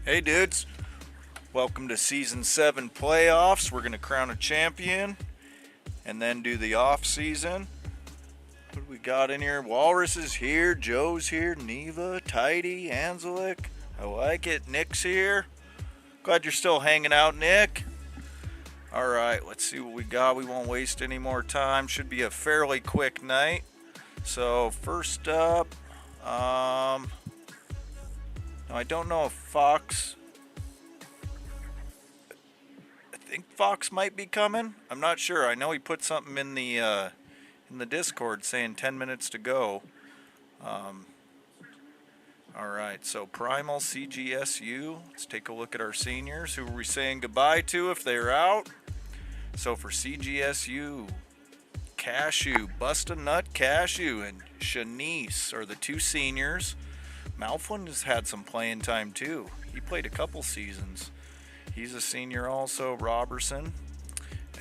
Hey dudes, welcome to Season 7 playoffs. We're going to crown a champion and then do the off season. What do we got in here? Walrus is here, Joe's here, Neva, Tidy, Anzelik. I like it. Nick's here. Glad you're still hanging out, Nick. Alright, let's see what we got. We won't waste any more time. Should be a fairly quick night. So first up, now I don't know if Fox, I think Fox might be coming. I'm not sure. I know he put something in the Discord saying 10 minutes to go. Alright, so Primal, CGSU. Let's take a look at our seniors. Who are we saying goodbye to if they're out? So for CGSU, Cashew, Bust a Nut Cashew, and Shanice are the two seniors. Malflin has had some playing time too. He played a couple seasons. He's a senior also, Robertson.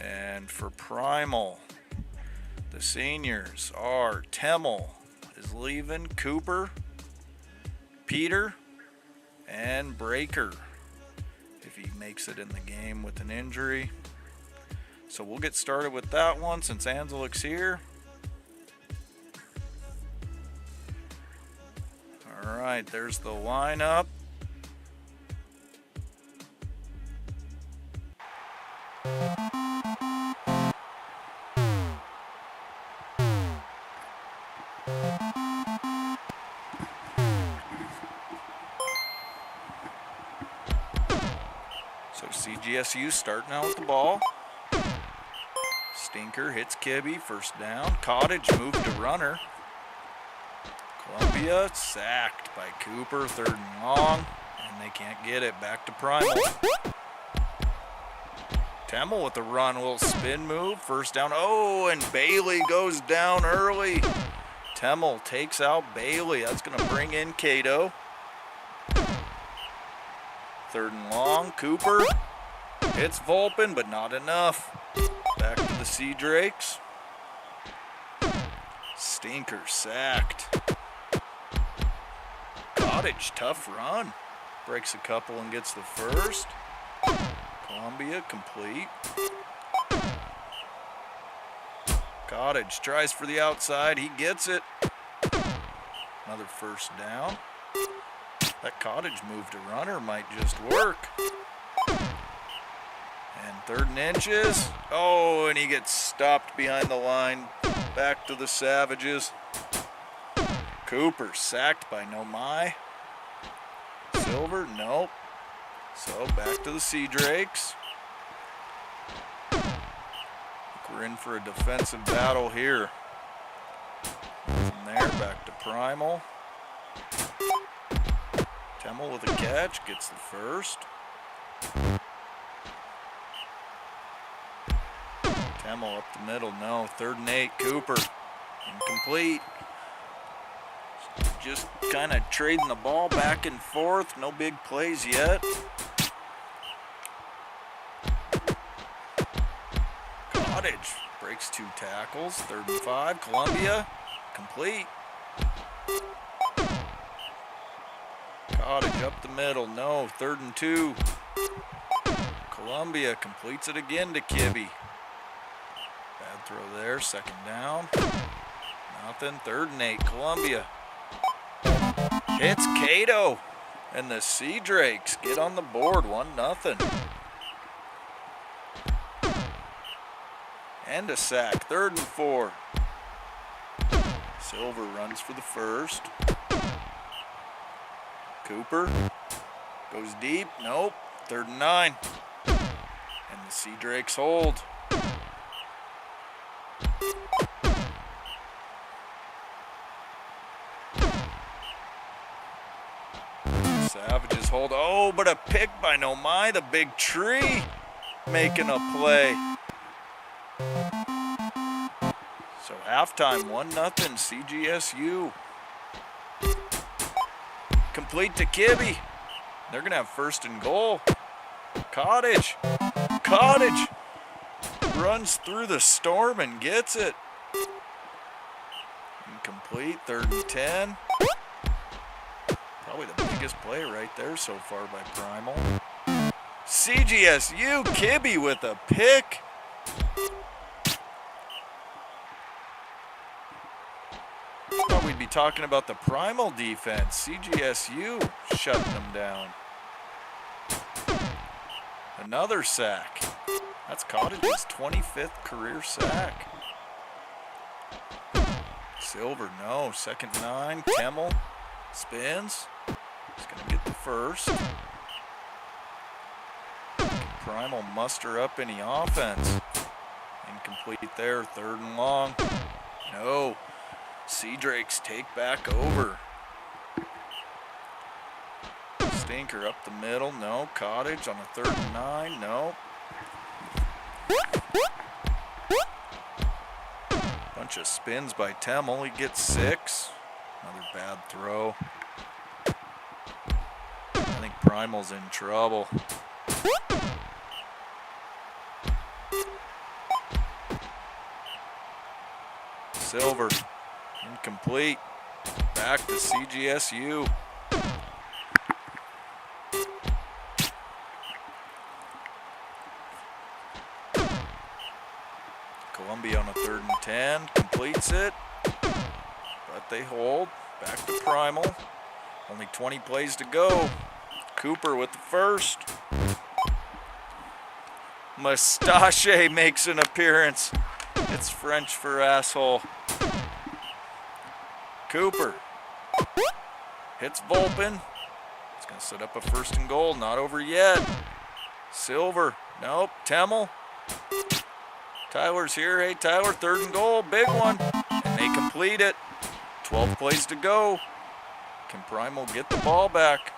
And for Primal, the seniors are Temmel is leaving, Cooper, Peter, and Breaker if he makes it in the game with an injury. So we'll get started with that one since Anzelik's here. Alright, there's the lineup. So CGSU starting out with the ball. Stinker hits Kibby, first down. Cottage moved to runner. Columbia sacked by Cooper, third and long, and they can't get it. Back to Primal. Temmel with the run, little spin move, first down. Oh, and Bailey goes down early. Temmel takes out Bailey. That's going to bring in Cato. Third and long, Cooper hits Volpin, but not enough. Back to the Sea Drakes. Stinker sacked. Cottage, tough run. Breaks a couple and gets the first. Columbia complete. Cottage tries for the outside. He gets it. Another first down. That Cottage move to runner might just work. And third and inches. Oh, and he gets stopped behind the line. Back to the Savages. Cooper sacked by Nomai. Silver, nope. So back to the Sea Drakes. We're in for a defensive battle here. From there, back to Primal. Temmel with a catch, gets the first. Temmel up the middle, no. Third and 8, Cooper. Incomplete. Just kind of trading the ball back and forth. No big plays yet. Cottage breaks 2 tackles. Third and 5, Columbia. Complete. Cottage up the middle, no. Third and 2. Columbia completes it again to Kibby. Bad throw there, second down. Nothing, third and 8, Columbia. Hits Cato. And the Sea Drakes get on the board, 1-0. And a sack, third and 4. Silver runs for the first. Cooper goes deep, nope. Third and 9. And the Sea Drakes hold. Savages hold. Oh, but a pick by Nomai, the big tree, making a play. So halftime, 1-0, CGSU. Complete to Kibby. They're going to have first and goal. Cottage runs through the storm and gets it. Incomplete, third and 10. Probably the biggest play right there so far by Primal. CGSU, Kibbe with a pick. Thought we'd be talking about the Primal defense. CGSU shutting them down. Another sack. That's Cottage's 25th career sack. Silver, no. 2nd and 9. Temmel spins. He's going to get the first. Primal muster up any offense. Incomplete there. 3rd and long. No. Sea Drakes take back over. Stinker up the middle. No. Cottage on a 3rd and 9. No. Bunch of spins by Temmel. He gets 6. Another bad throw. I think Primal's in trouble. Silver. Incomplete. Back to CGSU. Columbia on a 3rd and 10. Completes it. But they hold. Back to Primal. Only 20 plays to go. Cooper with the first. Mustache makes an appearance. It's French for asshole. Cooper hits Volpin. It's going to set up a 1st and goal. Not over yet. Silver. Nope. Temmel. Tyler's here. Hey, Tyler. 3rd and goal. Big one. And they complete it. 12 plays to go. Can Primal get the ball back?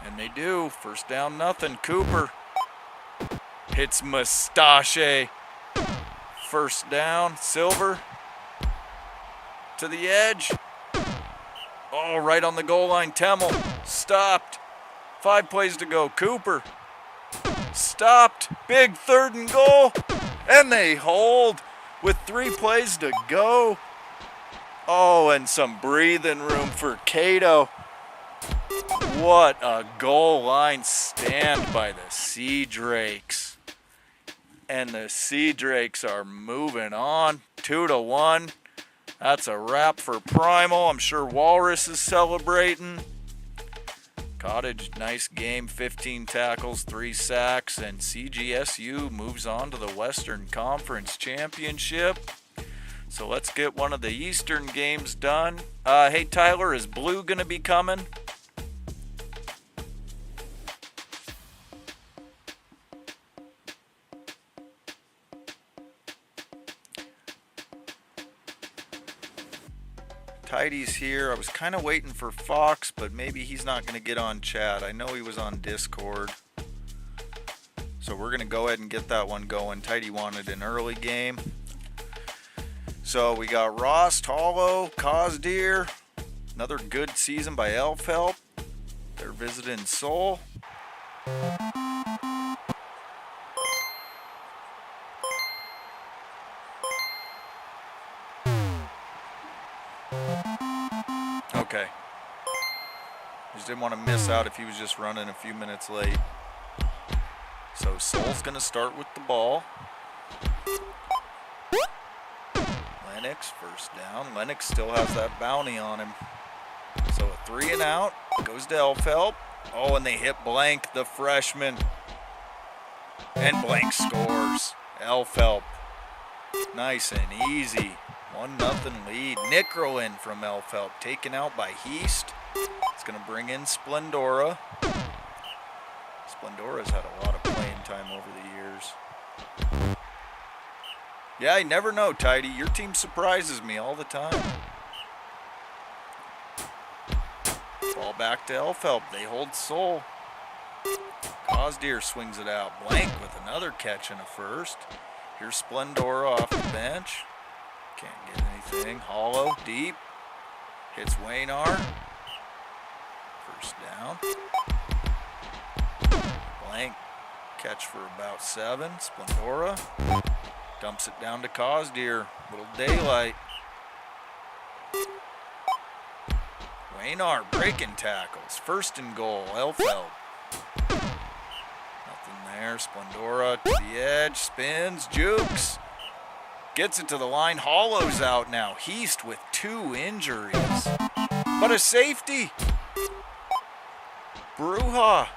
And they do. 1st down, nothing. Cooper hits Mustache. 1st down. Silver to the edge. Oh, right on the goal line. Temmel stopped. 5 plays to go. Cooper stopped. Big 3rd and goal. And they hold with 3 plays to go. Oh, and some breathing room for Cato. What a goal line stand by the Sea Drakes. And the Sea Drakes are moving on. 2-1. That's a wrap for Primal. I'm sure Walrus is celebrating. Cottage, nice game. 15 tackles, 3 sacks. And CGSU moves on to the Western Conference Championship. So let's get one of the Eastern games done. Hey, Tyler, is Blue going to be coming? Tidy's here. I was kind of waiting for Fox, but maybe he's not going to get on chat. I know he was on Discord. So we're going to go ahead and get that one going. Tidy wanted an early game. So we got Rost, Hollow, Cosdeer. Another good season by Elf Help. They're visiting Seoul. Okay. Just didn't want to miss out if he was just running a few minutes late. So Seoul's going to start with the ball. Lennox, 1st down. Lennox still has that bounty on him. So a 3 and out. Goes to Elf Help. Oh, and they hit Blank, the freshman. And Blank scores. Elf Help. Nice and easy. 1-0 lead. Nickrolin from Elf Help. Taken out by Heast. It's going to bring in Splendora. Splendora's had a lot of playing time over the years. Yeah, I never know, Tidy. Your team surprises me all the time. Ball back to Elf Help. They hold Seoul. Cosdeer swings it out. Blank with another catch and a 1st. Here's Splendora off the bench. Can't get anything. Hollow, deep. Hits Waynar. 1st down. Blank. Catch for about 7. Splendora. Dumps it down to Cosdeer. Little daylight. Waynar breaking tackles. First and goal, Elfeld. Nothing there. Splendora to the edge, spins, jukes. Gets it to the line, hollows out now. Heast with 2 injuries. But a safety. Bruja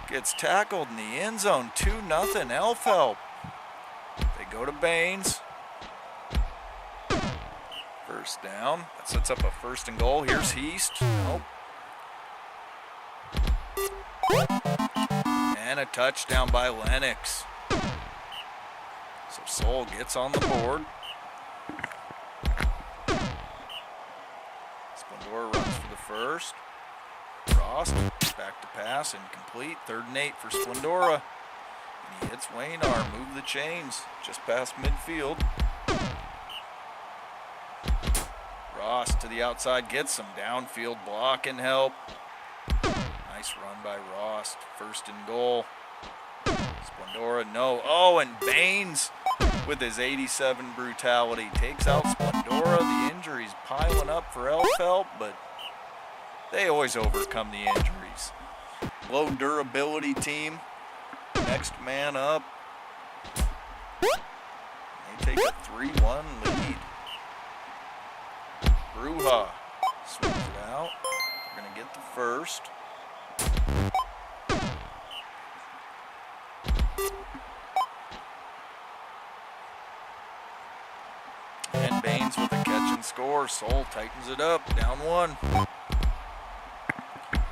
gets tackled in the end zone. 2-0 Elfeld. They go to Baines. First down. That sets up a first and goal. Here's Heast. Nope. And a touchdown by Lennox. So Soul gets on the board. Splendora runs for the first. Frost back to pass, incomplete. 3rd and 8 for Splendora. And he hits Waynar. Move the chains just past midfield. Ross to the outside, gets some downfield block and help. Nice run by Ross. First and goal. Splendora, no. Oh, and Baines with his 87 brutality takes out Splendora. The injuries piling up for Elfeld, but they always overcome the injuries. Low durability team. Next man up. They take a 3-1 lead. Bruja swings it out. We're going to get the first. And Baines with a catch and score. Soul tightens it up. Down 1.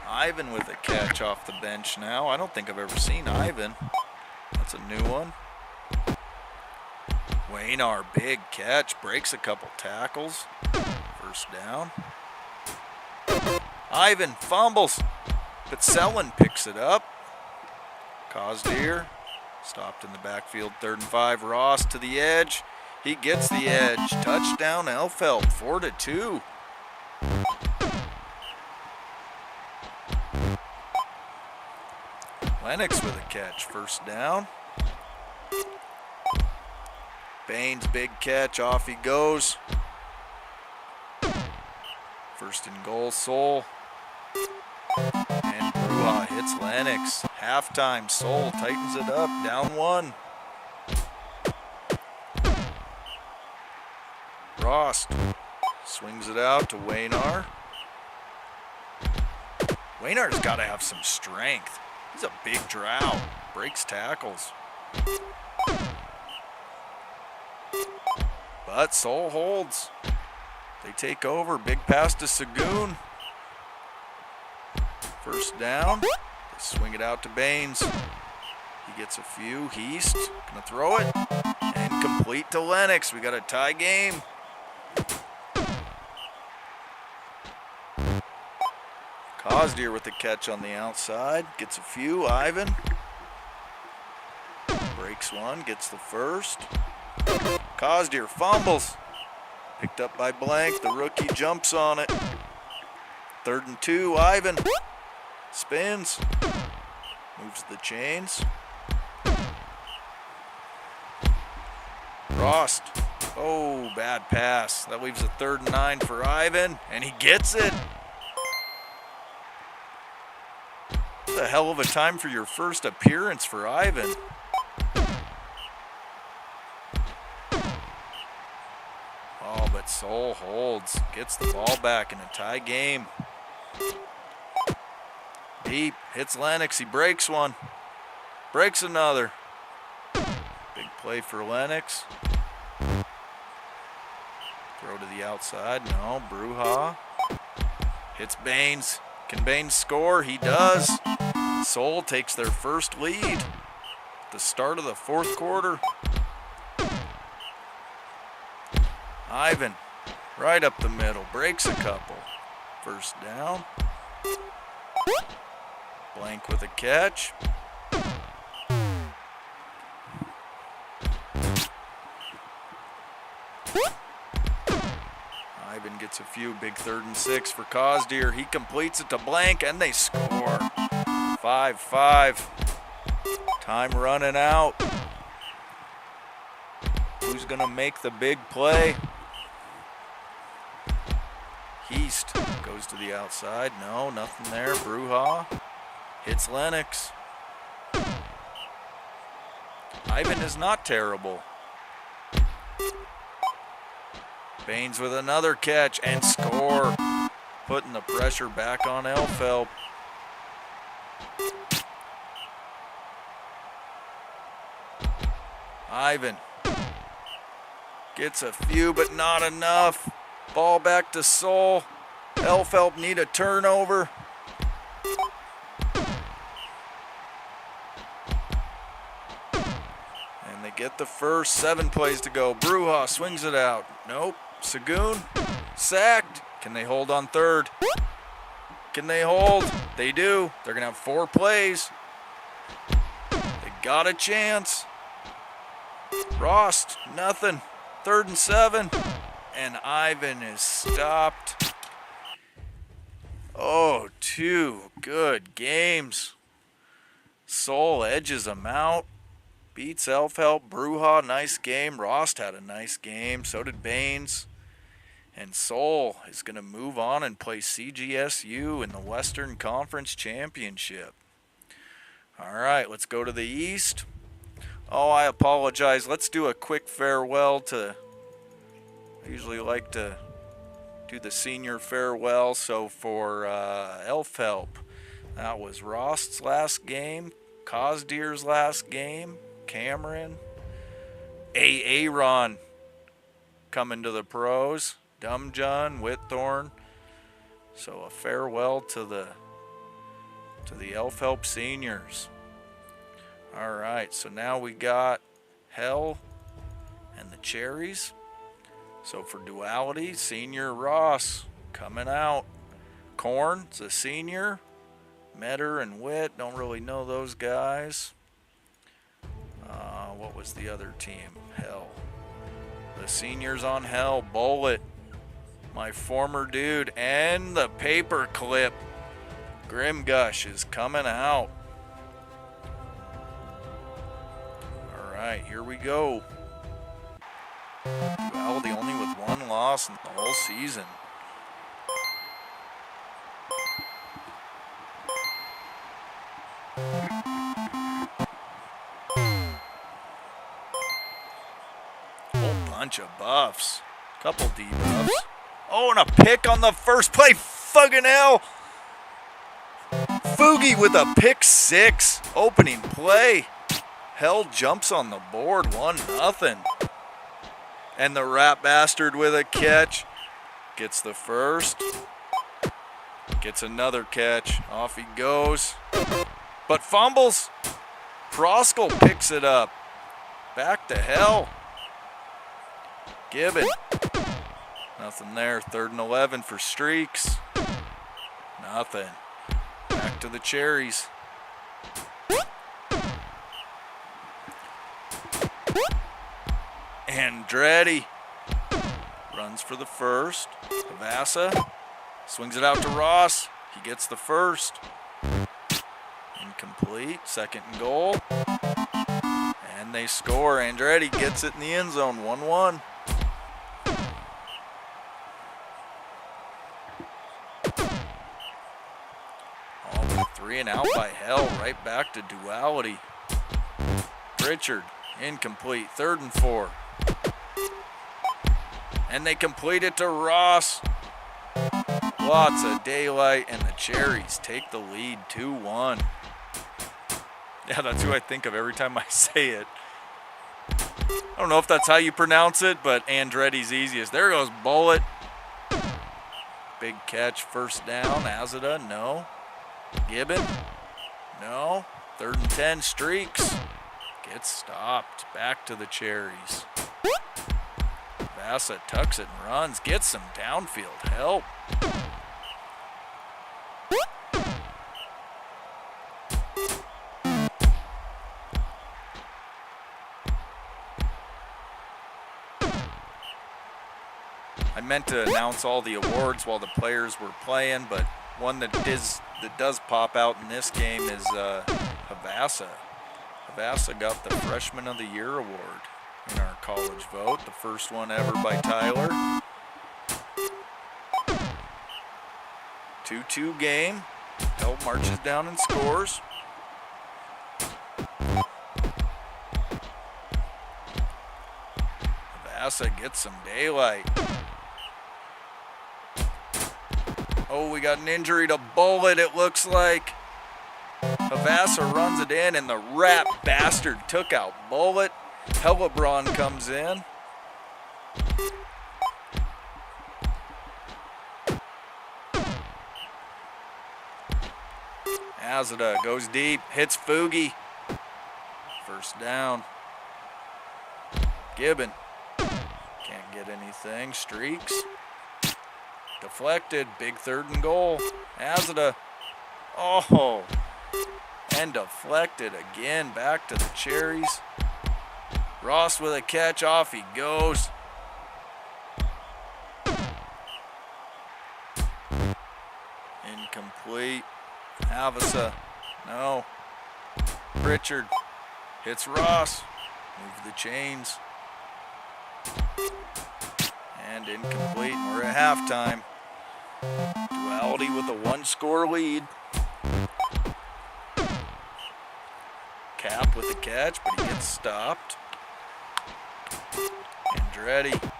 Ivan with a catch off the bench now. I don't think I've ever seen Ivan. That's a new one. Waynar, big catch. Breaks a couple tackles. First down. Ivan fumbles, but Selin picks it up. Cosdeer stopped in the backfield, 3rd and 5. Ross to the edge. He gets the edge. Touchdown Elfeld, 4-2. Lennox with a catch, first down. Baines, big catch, off he goes. First and goal, Soul. And Bruja hits Lennox. Halftime, Soul tightens it up, down 1. Rost swings it out to Waynar. Waynar's got to have some strength. He's a big drow. Breaks tackles. But Soul holds. They take over. Big pass to Sagoon. First down. They swing it out to Baines. He gets a few. Heast gonna throw it. And complete to Lennox. We got a tie game. Cosdeer with the catch on the outside. Gets a few. Ivan breaks one. Gets the first. Cosdeer fumbles. Picked up by Blank. The rookie jumps on it. 3rd and 2. Ivan spins. Moves the chains. Rost. Oh, bad pass. That leaves a 3rd and 9 for Ivan. And he gets it. What a hell of a time for your first appearance for Ivan. Oh, but Soul holds. Gets the ball back in a tie game. Deep. Hits Lennox. He breaks one. Breaks another. Big play for Lennox. Throw to the outside. No. Bruja. Hits Baines. Can Baines score? He does. Soul takes their first lead at the start of the 4th quarter. Ivan, right up the middle, breaks a couple. First down. Blank with a catch. Ivan gets a few. Big 3rd and 6 for Cosdeer. He completes it to Blank, and they score. 5-5. Time running out. Who's going to make the big play? East goes to the outside. No, nothing there. Bruja hits Lennox. Ivan is not terrible. Baines with another catch and score. Putting the pressure back on Elfelp. Ivan gets a few, but not enough. Ball back to Soul. Elfelp need a turnover. And they get the first. 7 plays to go. Bruja swings it out. Nope. Sagoon sacked. Can they hold on third? Can they hold? They do. They're going to have 4 plays. They got a chance. Rost, nothing. 3rd and 7. And Ivan is stopped. Oh, 2 good games. Soul edges them out. Beats Elfelp. Bruja, nice game. Rost had a nice game. So did Baines. And Soul is going to move on and play CGSU in the Western Conference Championship. All right, let's go to the East. Oh, I apologize. Let's do a quick farewell to... I usually like to do the senior farewell. So for Elfelp, that was Rost's last game, Cosdeer's last game, Cameron, Aaron coming to the pros, Dumjohn, Whitthorne. So a farewell to the Elfelp seniors. All right, so now we got Hell and the Cherries. So for duality, senior Ross coming out. Korn's a senior. Metter and Witt, don't really know those guys. What was the other team? Hell. The seniors on Hell. Bullet, my former dude, and the paper clip. Grimgush is coming out. All right, here we go. Duality only with 1 loss in the whole season. Whole bunch of buffs. Couple debuffs. Oh, and a pick on the first play. Fucking hell. Fugi with a pick 6. Opening play. Hell jumps on the board. 1-0. And the Rat Bastard with a catch. Gets the first. Gets another catch. Off he goes. But fumbles. Proskal picks it up. Back to Hell. Gibbon. Nothing there. 3rd and 11 for Streaks. Nothing. Back to the Cherries. Andretti runs for the first. Havassa swings it out to Ross. He gets the first. Incomplete. 2nd and goal. And they score. Andretti gets it in the end zone. 1-1. Oh, 3 and out by Hell. Right back to duality. Richard. Incomplete. 3rd and 4. And they complete it to Ross. Lots of daylight, and the Cherries take the lead 2-1. Yeah, that's who I think of every time I say it. I don't know if that's how you pronounce it, but Andretti's easiest. There goes Bullet. Big catch, 1st down. Azada, no. Gibbon, no. 3rd and 10, Streaks. Gets stopped. Back to the Cherries. Vassa tucks it and runs. Gets some downfield help. I meant to announce all the awards while the players were playing, but one that does pop out in this game is Havassa. Havassa got the Freshman of the Year award in our college vote, the first one ever by Tyler. 2-2 game. Hell marches down and scores. Havasa gets some daylight. Oh, we got an injury to Bullet, it looks like. Havasa runs it in, and the rat bastard took out Bullet. Hellebron comes in. Azada goes deep, hits Fugi. First down. Gibbon can't get anything. Streaks. Deflected. Big 3rd and goal. Azada. Oh. And deflected again. Back to the Cherries. Ross with a catch. Off he goes. Incomplete. Havasa. No. Pritchard hits Ross. Move the chains. And incomplete. We're at halftime. Duality with a 1-score lead. Cap with the catch, but he gets stopped. Andretti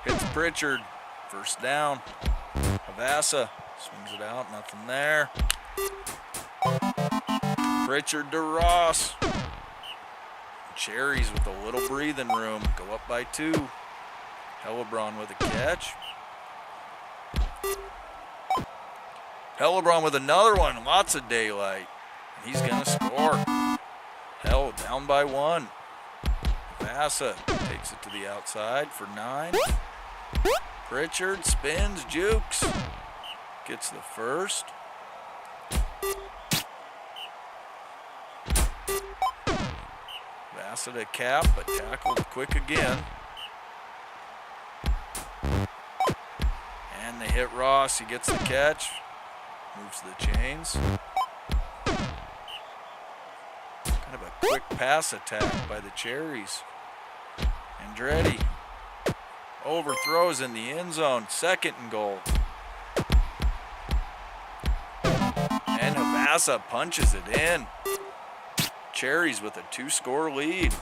hits Pritchard. First down. Havasa swings it out. Nothing there. Pritchard to Ross. Cherries with a little breathing room. Go up by 2. Hellebron with a catch. Hellebron with another one. Lots of daylight. He's going to score. Hell down by 1. Havasa takes it to the outside for 9. Pritchard spins, jukes. Gets the first. Havasa to Cap, but tackled quick again. And they hit Ross. He gets the catch. Moves the chains. Kind of a quick pass attack by the Cherries. Andretti overthrows in the end zone. 2nd and goal. And Havasa punches it in. Cherries with a 2-score lead.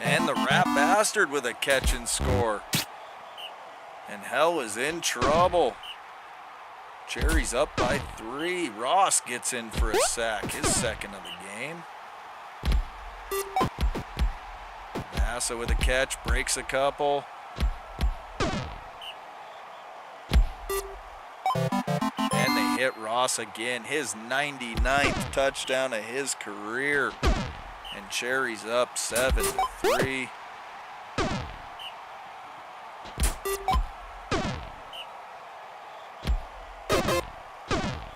And the rat bastard with a catch and score. And Hell is in trouble. Cherries up by 3. Ross gets in for a sack, his 2nd of the game. Havasa with a catch, breaks a couple. And they hit Ross again, his 99th touchdown of his career. And Cherries up 7-3. Got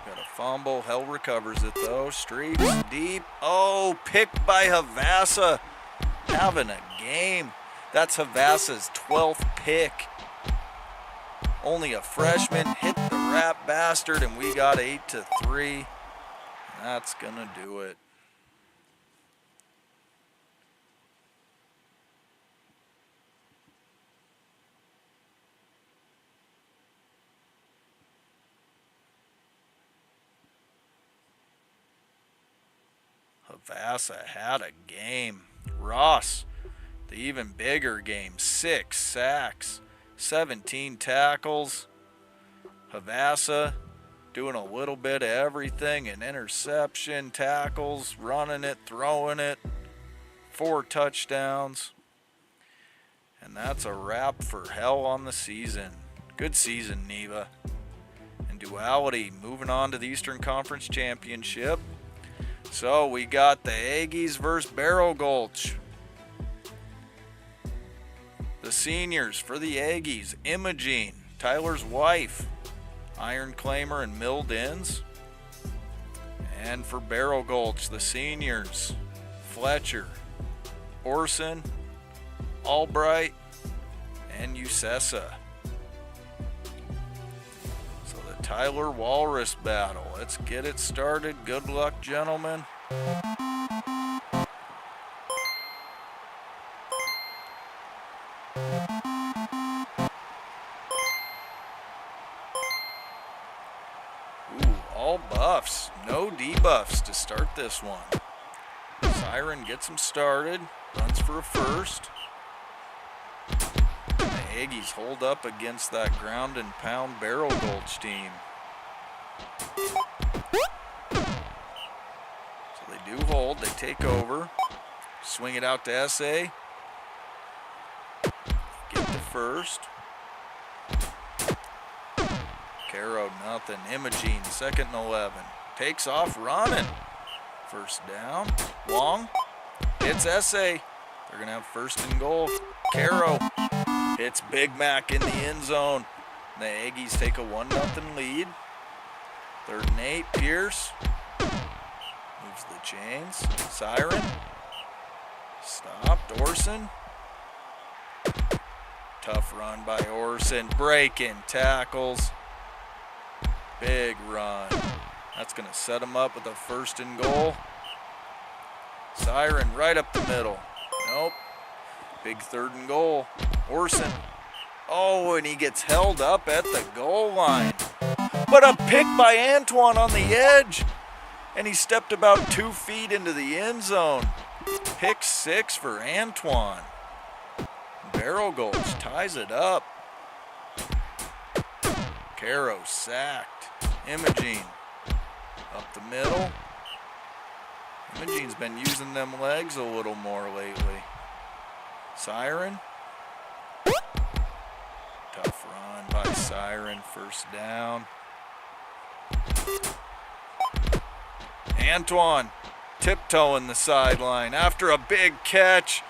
a fumble. Hell recovers it though. Streaks deep. Oh, picked by Havasa. Having a game. That's Havasa's 12th pick. Only a freshman hit the rat bastard, and we got 8-3. That's gonna do it. Havasa had a game. Ross, the even bigger game. 6 sacks, 17 tackles. Havasa doing a little bit of everything. An interception, tackles, running it, throwing it. 4 touchdowns. And that's a wrap for Hell on the season. Good season, Neva. And Duality moving on to the Eastern Conference Championship. So we got the Aggies versus Barrel Gulch. The seniors for the Aggies, Imogene, Tyler's wife, Iron Claimer and Milled Inns. And for Barrel Gulch, the seniors, Fletcher, Orson, Albright, and Ucessa. Tyler Walrus battle. Let's get it started. Good luck, gentlemen. get this one. Siren gets him started, runs for a first. And the Aggies hold up against that ground and pound Barrel Gulch team. So they do hold, they take over. Swing it out to S.A. Get the first. Caro, nothing. Imogene, 2nd and 11. Takes off running. First down. Long. Hits S.A. They're going to have 1st and goal. Caro hits Big Mac in the end zone. The Aggies take a 1-0 lead. 3rd and 8. Pierce. Moves the chains. Siren. Stopped. Orson. Tough run by Orson. Breaking tackles. Big run. That's going to set him up with a 1st and goal. Siren right up the middle. Nope. Big 3rd and goal. Orson. Oh, and he gets held up at the goal line. But a pick by Antoine on the edge. And he stepped about 2 feet into the end zone. Pick 6 for Antoine. Barrel Gulch ties it up. Caro sacked. Imogene up the middle. Imogene's been using them legs a little more lately. Siren. Tough run by Siren. 1st down. Antoine tiptoeing the sideline after a big catch.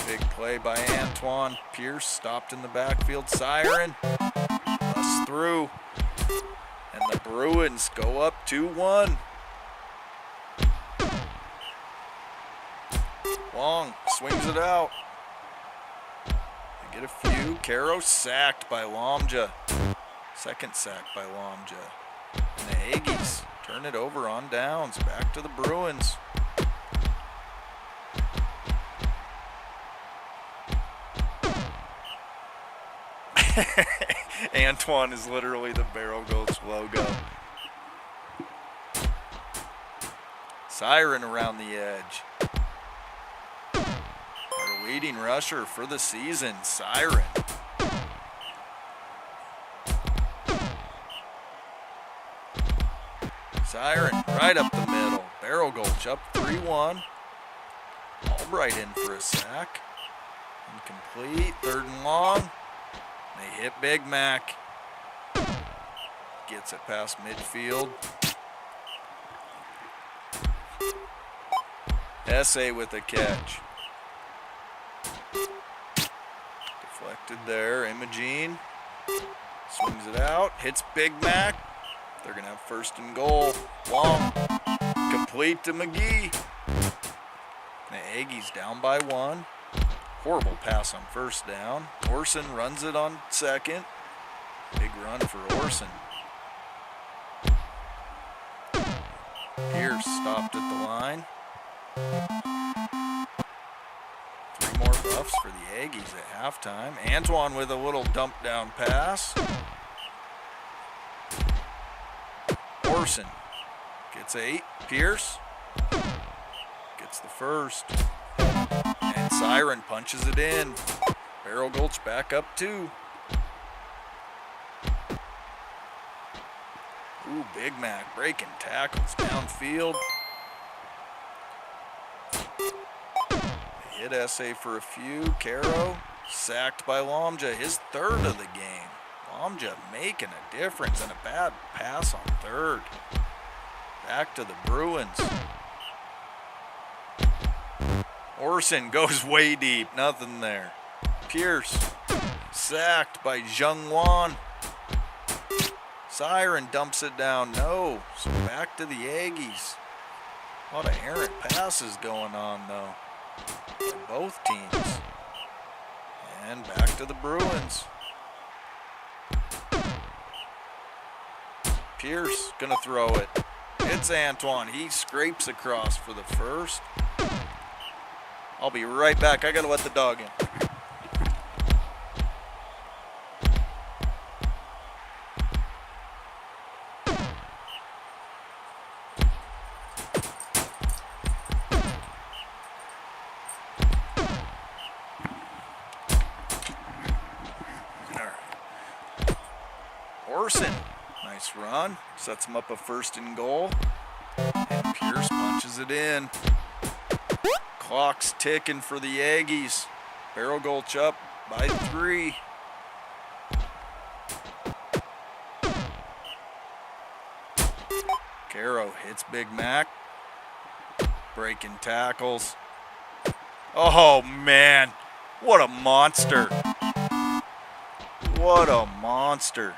Big play by Antoine. Pierce stopped in the backfield. Siren. Us through. And the Bruins go up 2-1. Long swings it out. They get a few. Caro sacked by Lomja. 2nd sack by Lomja. And the Aggies turn it over on downs. Back to the Bruins. Antoine is literally the Barrel Gulch logo. Siren around the edge. Our leading rusher for the season, Siren. Siren right up the middle. Barrel Gulch up 3-1. Albright in for a sack. Incomplete. 3rd and long. They hit Big Mac. Gets it past midfield. S.A. with a catch. Deflected there. Imogene swings it out. Hits Big Mac. They're going to have 1st and goal. Long. Complete to McGee. The Aggies down by 1. Horrible pass on 1st down. Orson runs it on 2nd. Big run for Orson. Pierce stopped at the line. 3 more buffs for the Aggies at halftime. Antoine with a little dump down pass. Orson gets 8. Pierce gets the 1st. And Siren punches it in. Barrel Gulch back up 2. Ooh, Big Mac breaking tackles downfield. They hit S.A. for a few. Caro sacked by Lomja, his 3rd of the game. Lomja making a difference and a bad pass on 3rd. Back to the Bruins. Orson goes way deep, nothing there. Pierce sacked by Zheng Wan. Siren dumps it down, no. So back to the Aggies. A lot of errant passes going on though. For both teams. And back to the Bruins. Pierce gonna throw it. It's Antoine. He scrapes across for the 1st. I'll be right back. I gotta let the dog in. Orson, nice run. Sets him up a 1st and goal. And Pierce punches it in. Clock's ticking for the Aggies. Barrel Gulch up by 3. Caro hits Big Mac. Breaking tackles. Oh, man. What a monster. What a monster.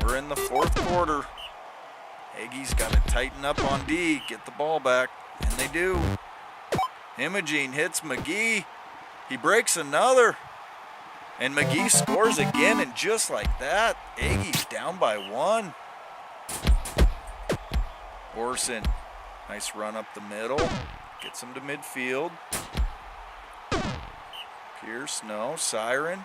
We're in the 4th quarter. Aggies got to tighten up on D, get the ball back, and they do. Imogene hits McGee. He breaks another. And McGee scores again, and just like that, Aggies down by 1. Orson, nice run up the middle. Gets him to midfield. Pierce, no. Siren.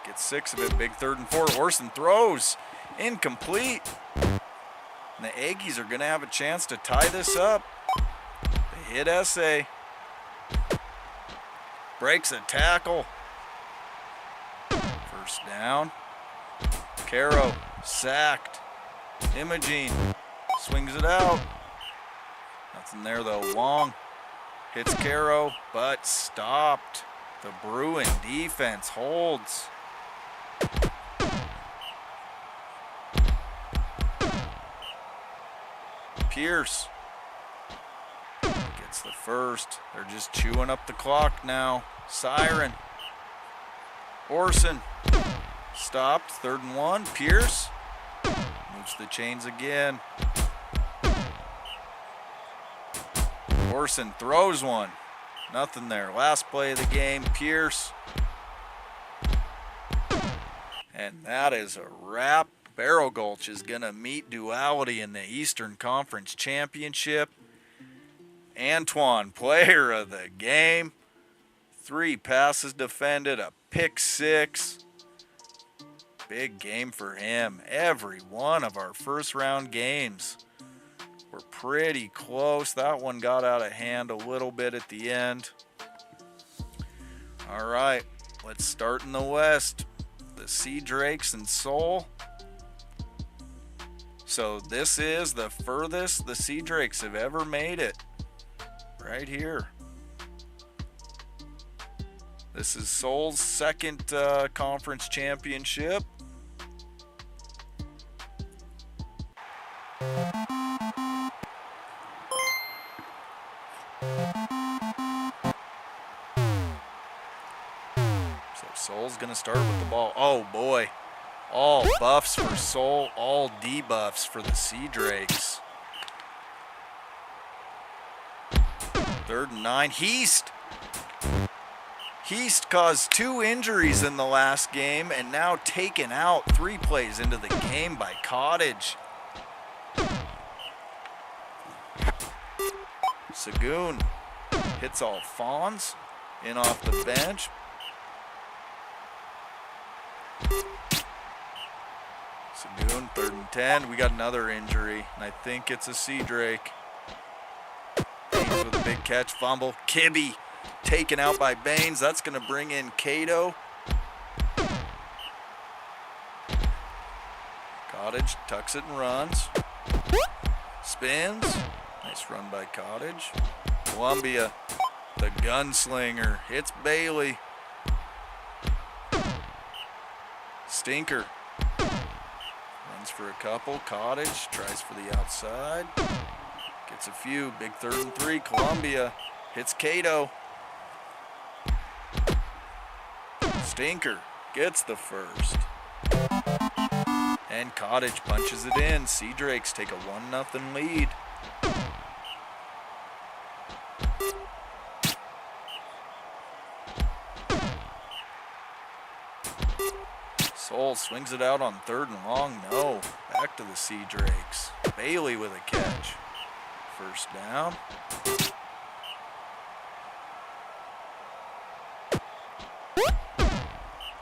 Gets 6 of it. Big 3rd and 4. Orson throws. Incomplete. And the Aggies are going to have a chance to tie this up. They hit SA. Breaks a tackle. 1st down. Caro sacked. Imogene swings it out. Nothing there though. Long hits Caro, but stopped. The Bruin defense holds. Pierce gets the 1st. They're just chewing up the clock now. Siren. Orson stopped. 3rd and 1. Pierce moves the chains again. Orson throws one. Nothing there. Last play of the game. Pierce. And that is a wrap. Barrel Gulch is going to meet Duality in the Eastern Conference Championship. Antoine, player of the game. 3 passes defended, a pick 6. Big game for him. Every one of our 1st round games were pretty close. That one got out of hand a little bit at the end. All right, let's start in the West. The Sea Drakes and Seoul. So this is the furthest the Sea Drakes have ever made it. Right here. This is Seoul's 2nd conference championship. So Seoul's going to start with the ball. Oh boy. All buffs for Seoul, all debuffs for the Sea Drakes. 3rd and 9. Heast caused 2 injuries in the last game and now taken out 3 plays into the game by Cottage. Sagoon hits Alphonse in off the bench. Sagoon, 3rd and 10. We got another injury, and I think it's a Sea Drake. Baines with a big catch, fumble. Kibbe taken out by Baines. That's going to bring in Cato. Cottage tucks it and runs. Spins. Nice run by Cottage. Columbia, the gunslinger, hits Bailey. Stinker runs for a couple. Cottage tries for the outside. Gets a few. Big 3rd and 3. Columbia hits Cato. Stinker gets the 1st. And Cottage punches it in. Sea Drakes take a 1-0 lead. Seoul swings it out on 3rd and long. No. Back to the Sea Drakes. Bailey with a catch. 1st down.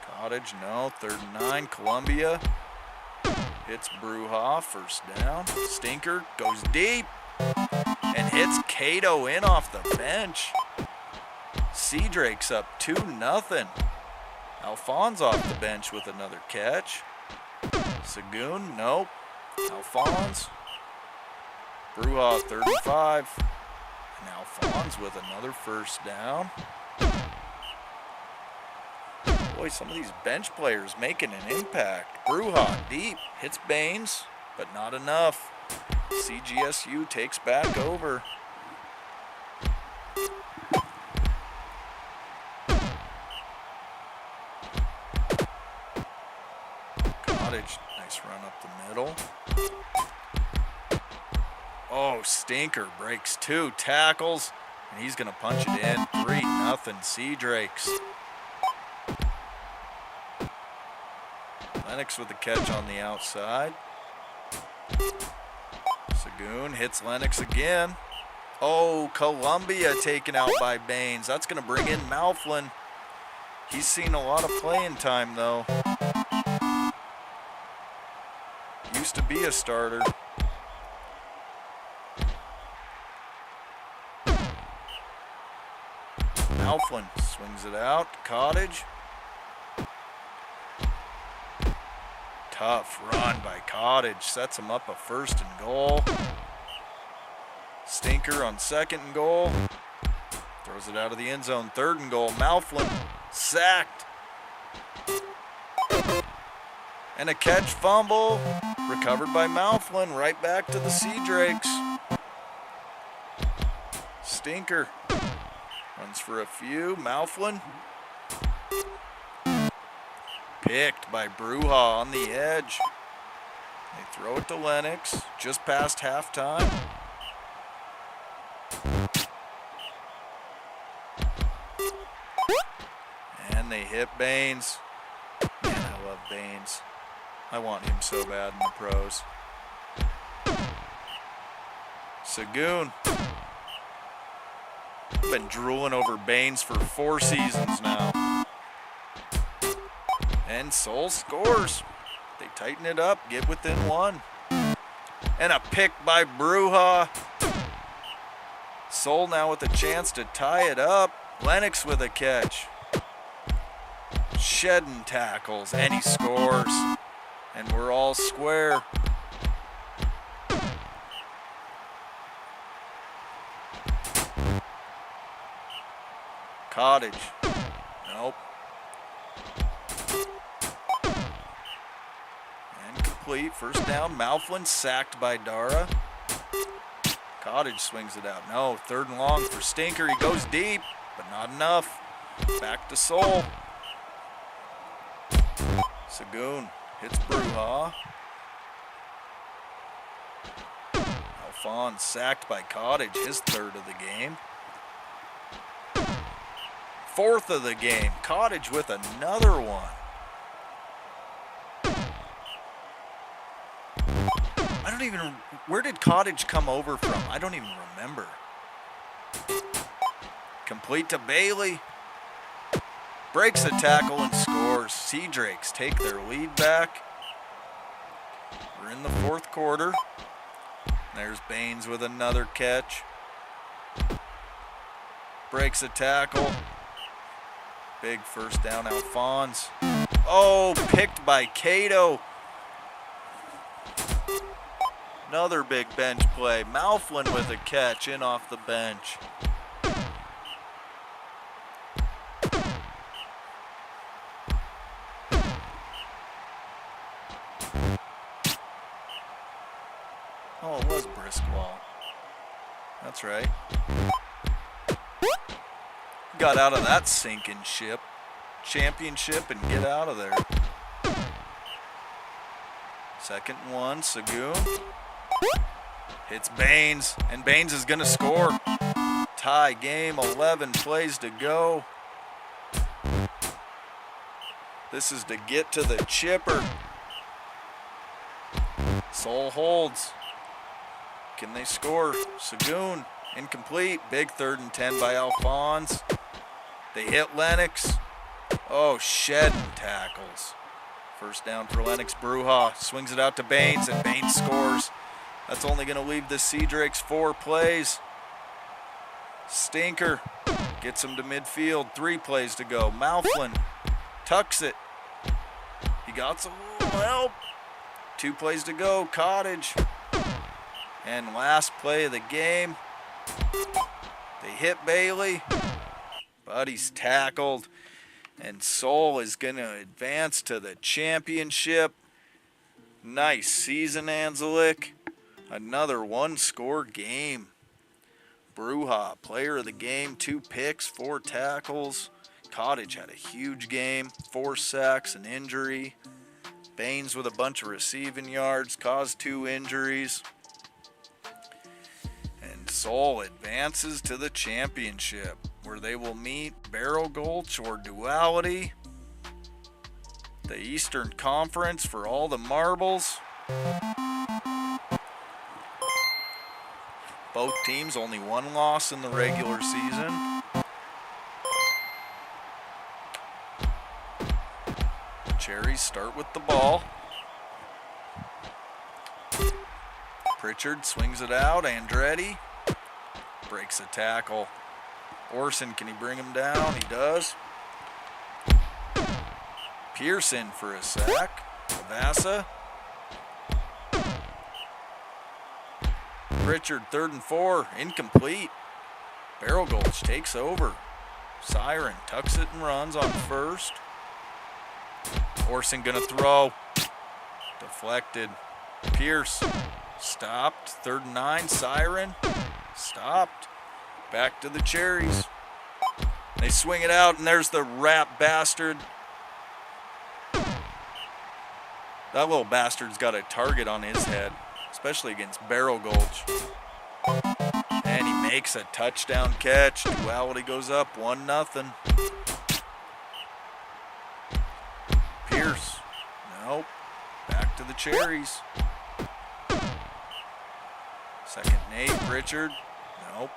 Cottage, no. 3rd and 9. Columbia hits Bruja. 1st down. Stinker goes deep and hits Cato in off the bench. Sea Drakes up 2-0. Alphonse off the bench with another catch. Sagoon, nope. Alphonse. Bruja, 3rd and 5. And Alphonse with another first down. Boy, some of these bench players making an impact. Bruja deep, hits Baines, but not enough. CGSU takes back over. Cottage, nice run up the middle. Oh, Stinker breaks 2 tackles, and he's going to punch it in. 3-0 Sea Drakes. Lennox with the catch on the outside. Sagoon hits Lennox again. Oh, Columbia taken out by Baines. That's going to bring in Malflin. He's seen a lot of playing time, though. Used to be a starter. Malflin swings it out. Cottage. Tough run by Cottage. Sets him up a 1st and goal. Stinker on 2nd and goal. Throws it out of the end zone. 3rd and goal. Malflin sacked. And a catch fumble. Recovered by Malflin. Right back to the Sea Drakes. Stinker runs for a few. Malflin. Picked by Bruja on the edge. They throw it to Lennox just past halftime. And they hit Baines. Man, I love Baines. I want him so bad in the pros. Sagoon. Been drooling over Baines for 4 seasons now. And Soul scores. They tighten it up, get within 1. And a pick by Bruja. Soul now with a chance to tie it up. Lennox with a catch. Shedding tackles, and he scores. And we're all square. Cottage. Nope. Incomplete. 1st down. Malflin sacked by Dara. Cottage swings it out. No. 3rd and long for Stinker. He goes deep, but not enough. Back to Soul. Sagoon hits Bruja. Alphonse sacked by Cottage. His 3rd of the game. 4th of the game. Cottage with another one. I don't even... Where did Cottage come over from? I don't even remember. Complete to Bailey. Breaks the tackle and scores. Sea Drakes take their lead back. We're in the 4th quarter. There's Baines with another catch. Breaks a tackle. Big 1st down, Alphonse. Oh, picked by Cato. Another big bench play. Malflin with a catch in off the bench. Oh, it was Briskwall. That's right. Got out of that sinking ship. Championship and get out of there. 2nd and 1, Sagoon. Hits Baines, and Baines is going to score. Tie game, 11 plays to go. This is to get to the chipper. Soul holds. Can they score? Sagoon, incomplete. Big 3rd and 10 by Alphonse. They hit Lennox. Oh, shedding tackles. 1st down for Lennox. Bruja swings it out to Baines, and Baines scores. That's only going to leave the Sea Drakes 4 plays. Stinker gets him to midfield. 3 plays to go. Malflin Tucks it. He got some help. 2 plays to go. Cottage. And last play of the game. They hit Bailey. But he's tackled. And Soul is going to advance to the championship. Nice season, Anzelik. Another 1-score game. Bruja, player of the game, 2 picks, 4 tackles. Cottage had a huge game, 4 sacks, an injury. Baines with a bunch of receiving yards, caused 2 injuries. And Soul advances to the championship, where they will meet Barrel Gulch or Duality. The Eastern Conference for all the marbles. Both teams only 1 loss in the regular season. Cherries start with the ball. Pritchard swings it out. Andretti breaks a tackle. Orson, can he bring him down? He does. Pearson for a sack. Avassa. Pritchard, 3rd and 4, incomplete. Barrel Gulch takes over. Siren tucks it and runs on 1st. Orson gonna throw. Deflected. Pierce stopped. 3rd and 9. Siren stopped. Back to the Cherries. They swing it out, and there's the rat bastard. That little bastard's got a target on his head, especially against Barrel Gulch. And he makes a touchdown catch. Duality goes up 1-0. Pierce. Nope. Back to the Cherries. 2nd and 8. Pritchard. Nope.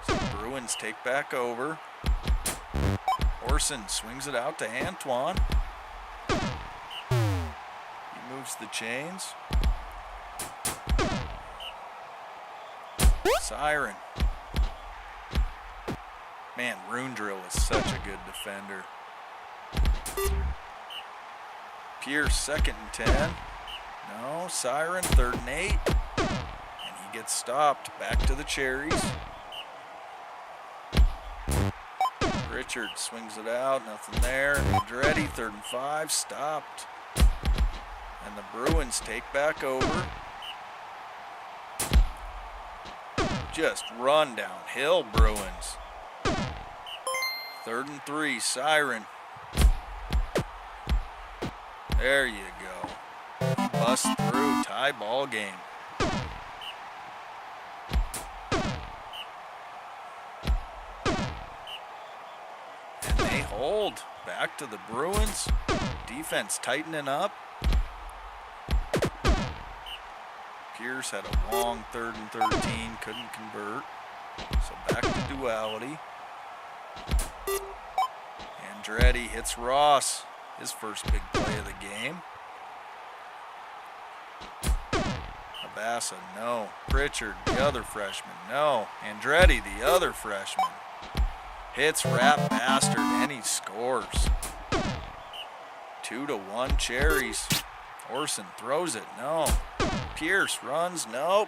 So Bruins take back over. Orson swings it out to Antoine. He moves the chains. Siren. Man, Rune Drill is such a good defender. Pierce, 2nd and 10. No, Siren, 3rd and 8. And he gets stopped. Back to the Cherries. Richard swings it out, nothing there. Andretti, 3rd and 5, stopped. And the Bruins take back over. Just run downhill, Bruins. 3rd and 3, Siren. There you go. Bust through, tie ball game. And they hold. Back to the Bruins. Defense tightening up. Pierce had a long 3rd and 13, couldn't convert. So back to Duality. Andretti hits Ross, his first big play of the game. Avassa, no. Pritchard, the other freshman, no. Andretti, the other freshman. Hits Rat Bastard, and he scores. 2-1 Cherries. Orson throws it, no. Pierce runs, nope.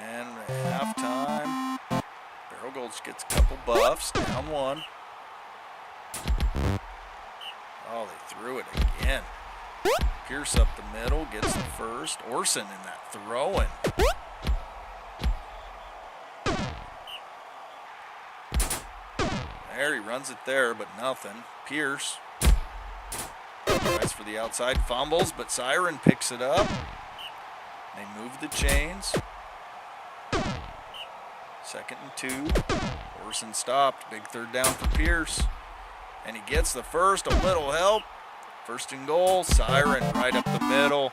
And at halftime, Barrel Gulch gets a couple buffs, down 1. Oh, they threw it again. Pierce up the middle, gets the first. Orson in that throw-in. There, he runs it there, but nothing. Pierce tries for the outside, fumbles, but Siren picks it up. They move the chains. 2nd and 2. Orson stopped. Big 3rd down for Pierce. And he gets the first, a little help. 1st and goal. Siren right up the middle.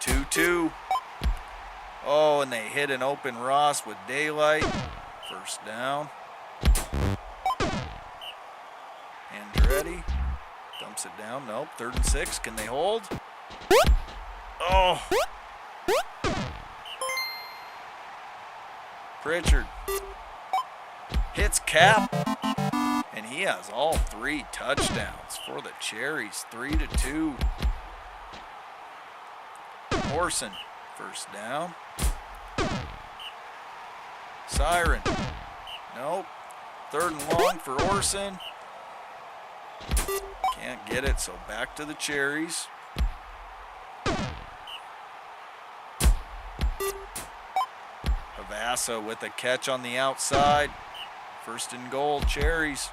2-2. Oh, and they hit an open Ross with daylight. 1st down. Andretti dumps it down. Nope. 3rd and 6. Can they hold? Oh. Pritchard hits Cap, and he has all 3 touchdowns for the Cherries, 3-2. Orson, first down. Siren, nope. 3rd and long for Orson. Can't get it, so back to the Cherries. Havasa with a catch on the outside. 1st and goal, Cherries.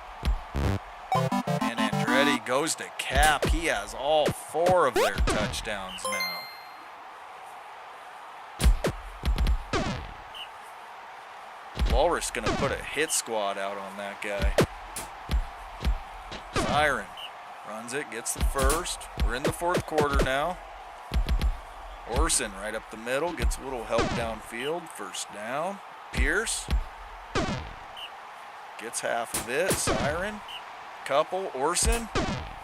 And Andretti goes to Cap. He has all 4 of their touchdowns now. Walrus gonna put a hit squad out on that guy. Siren runs it, gets the first. We're in the 4th quarter now. Orson right up the middle, gets a little help downfield. 1st down. Pierce gets half of it. Siren, couple. Orson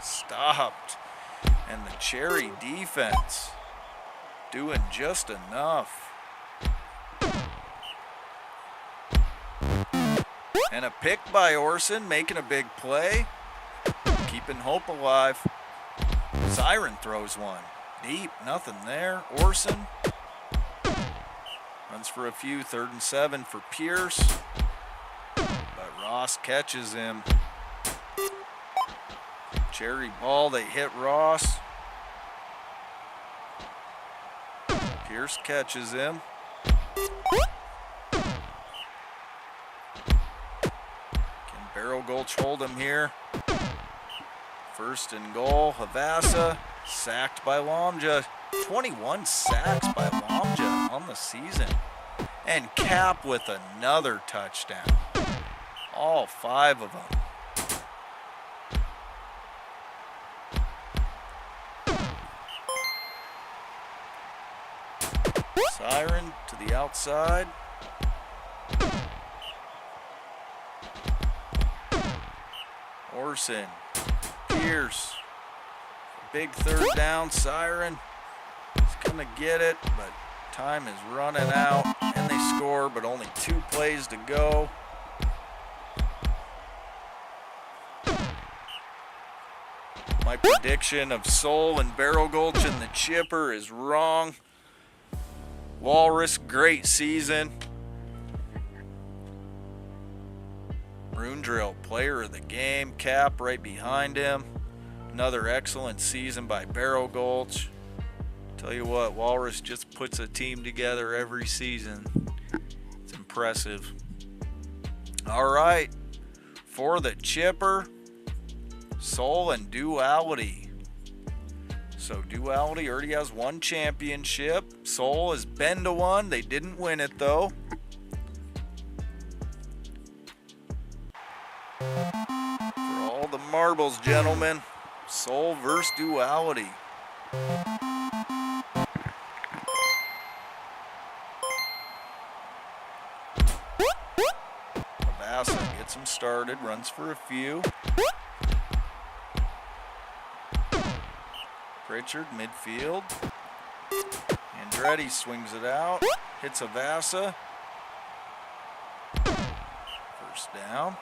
stopped. And the Cherry defense doing just enough. And a pick by Orson, making a big play. Keeping hope alive. Siren throws one. Deep, nothing there. Orson runs for a few. 3rd and 7 for Pierce. But Ross catches him. Cherry ball, they hit Ross. Pierce catches him. Can Barrel Gulch hold him here? 1st and goal. Havasa sacked by Lomja. 21 sacks by Lomja on the season. And Cap with another touchdown. All 5 of them. Siren to the outside. Orson. Pierce. Big 3rd down. Siren is going to get it, but time is running out. And they score, but only 2 plays to go. My prediction of Soul and Barrel Gulch in the Chipper is wrong. Walrus, great season. Rune Drill, player of the game. Cap right behind him. Another excellent season by Barrel Gulch. Tell you what, Walrus just puts a team together every season. It's impressive. All right, for the Chipper, Soul and Duality. So Duality already has 1 championship. Soul has been to 1. They didn't win it though. For all the marbles, gentlemen. Soul versus Duality. Havasa gets him started, runs for a few. Pritchard, midfield. Andretti swings it out. Hits Havasa. 1st down.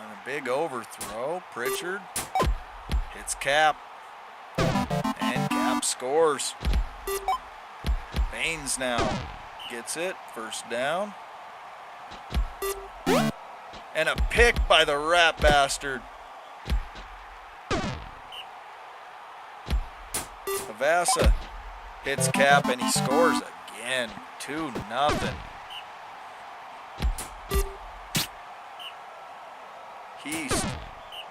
And a big overthrow. Pritchard hits Cap. And Cap scores. Baines now gets it. 1st down. And a pick by the rat bastard. Havasa hits Cap and he scores again. 2-0. Heast,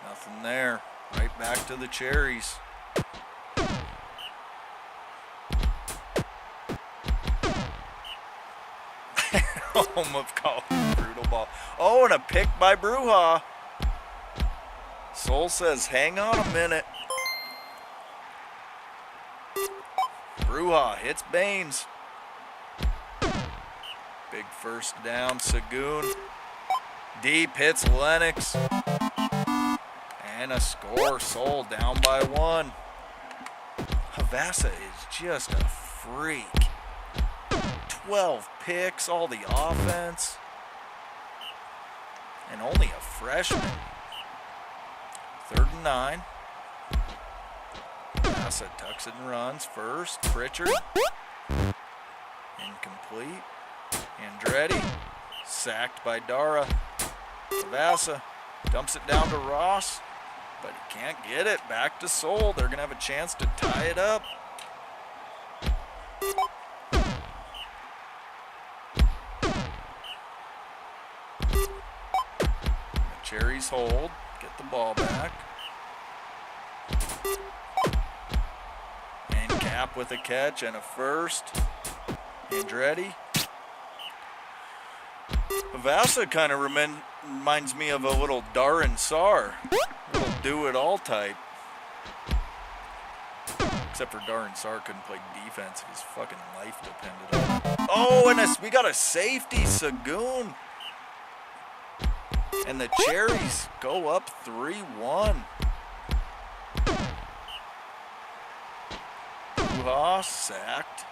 nothing there. Right back to the Cherries. Home of College Brutal Ball. Oh, and a pick by Bruja. Soul says, hang on a minute. Bruja hits Baines. Big 1st down, Sagoon. Deep hits Lennox. And a score. Soul down by 1. Havasa is just a freak. 12 picks, all the offense. And only a freshman. 3rd and 9. Havasa tucks it and runs first. Pritchard. Incomplete. Andretti. Sacked by Dara. Havasa dumps it down to Ross. But he can't get it. Back to Soul. They're going to have a chance to tie it up. The Cherries hold. Get the ball back. And Cap with a catch and a first. Andretti. Havasa kind of reminds me of a little Darren Saar. A little do-it-all type. Except for Darren Saar couldn't play defense if his fucking life depended on it. Oh, and we got a safety, Sagoon. And the Cherries go up 3-1. Uha sacked.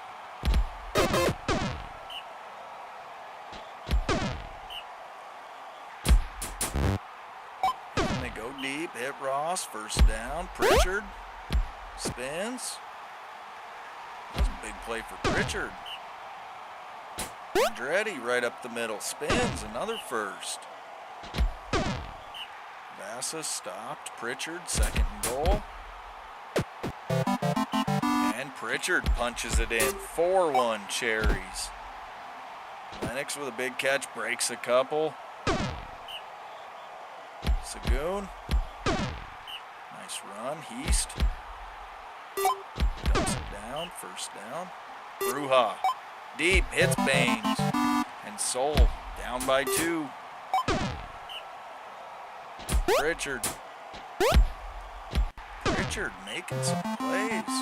And they go deep, hit Ross, first down. Pritchard spins. That was a big play for Pritchard. Andretti right up the middle, spins, another first. Havasa stopped. Pritchard, 2nd and goal. And Pritchard punches it in. 4-1 Cherries. Lennox with a big catch, breaks a couple. Sagoon. Nice run. Heast. Dumps it down. First down. Bruja. Deep. Hits Baines. And Soul down by 2. Pritchard making some plays.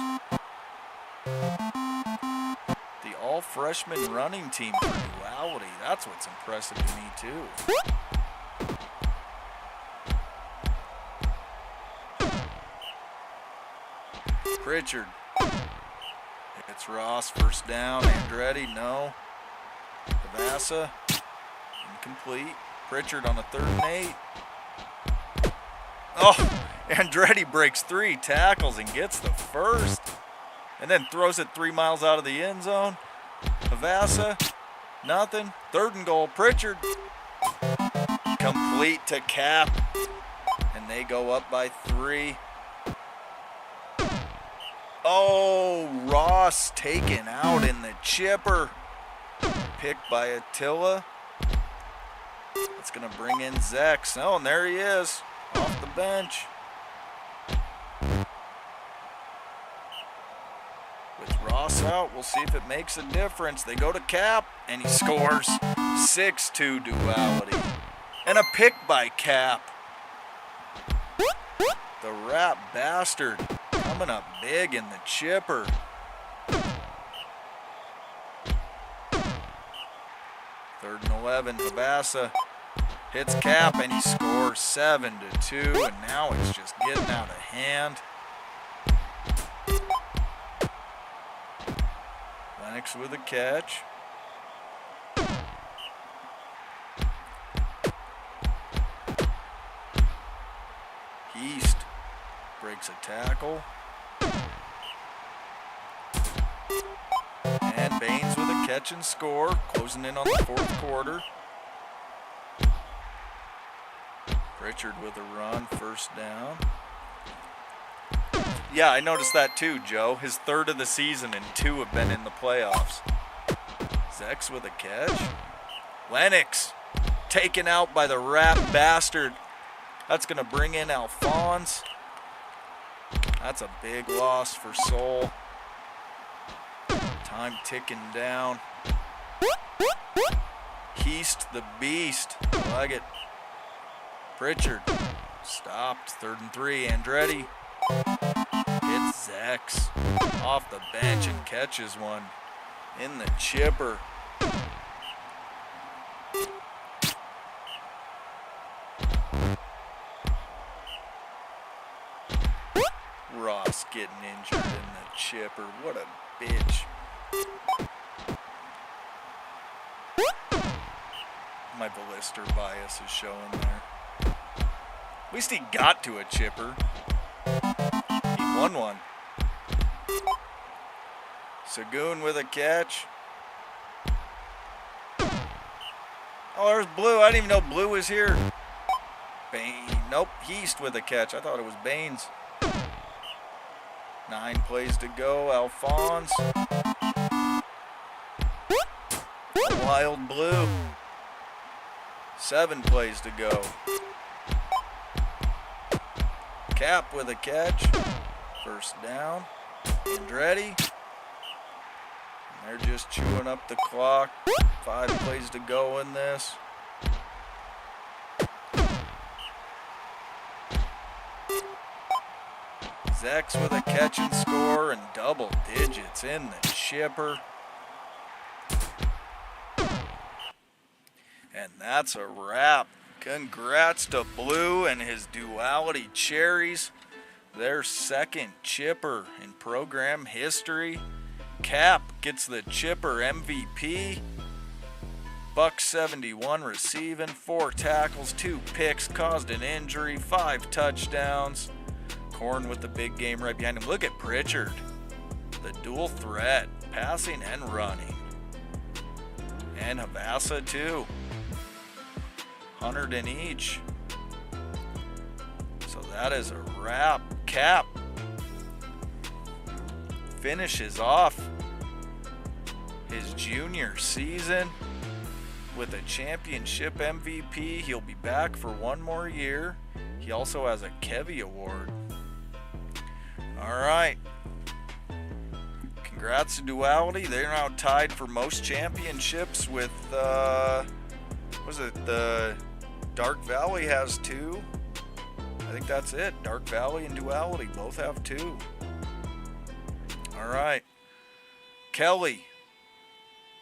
The all-freshman running team for Duality. That's what's impressive to me, too. Pritchard. It's Ross, first down. Andretti, no. Havasa, incomplete. Pritchard on a 3rd and 8. Oh, Andretti breaks 3 tackles and gets the first. And then throws it 3 miles out of the end zone. Havasa, nothing. 3rd and goal, Pritchard. Complete to Cap. And they go up by 3. Oh, Ross taken out in the chipper. Picked by Attila. That's going to bring in Zex. Oh, and there he is. Off the bench. With Ross out, we'll see if it makes a difference. They go to Cap, and he scores. 6-2 Duality. And a pick by Cap. The rat bastard coming up big in the chipper. Third and 11, Havasa hits Cap and he scores 7-2, and now it's just getting out of hand. Lennox with a catch. East breaks a tackle. And Baines with a catch and score, closing in on the 4th quarter. Pritchard with a run, first down. Yeah, I noticed that too, Joe. His 3rd of the season and 2 have been in the playoffs. Zex with a catch. Lennox taken out by the rat bastard. That's going to bring in Alphonse. That's a big loss for Soul. Time ticking down. Heast the beast. I like it. Pritchard stopped. 3rd and 3. Andretti gets Zex off the bench and catches one in the chipper. getting injured in the chipper. What a bitch. My ballister bias is showing there. At least he got to a chipper. He won one. Sagoon with a catch. Oh, there's Blue. I didn't even know Blue was here. Bain. Nope, Heast with a catch. I thought it was Baines. 9 plays to go. Alphonse. Wild Blue. 7 plays to go. Cap with a catch. First down. Andretti. They're just chewing up the clock. 5 plays to go in this. Zex with a catch and score and double digits in the chipper. And that's a wrap. Congrats to Blue and his Duality Cherries. Their second chipper in program history. Cap gets the chipper MVP. $171 receiving, 4 tackles, 2 picks, caused an injury, 5 touchdowns. Corn with the big game right behind him. Look at Pritchard, the dual threat, passing and running. And Havasa too. 100 in each. So that is a wrap. Cap finishes off his junior season with a championship MVP. He'll be back for 1 more year. He also has a Kevy Award. All right. Congrats to Duality. They're now tied for most championships with, was it the Dark Valley has 2? I think that's it. Dark Valley and Duality both have 2. All right. Kelly,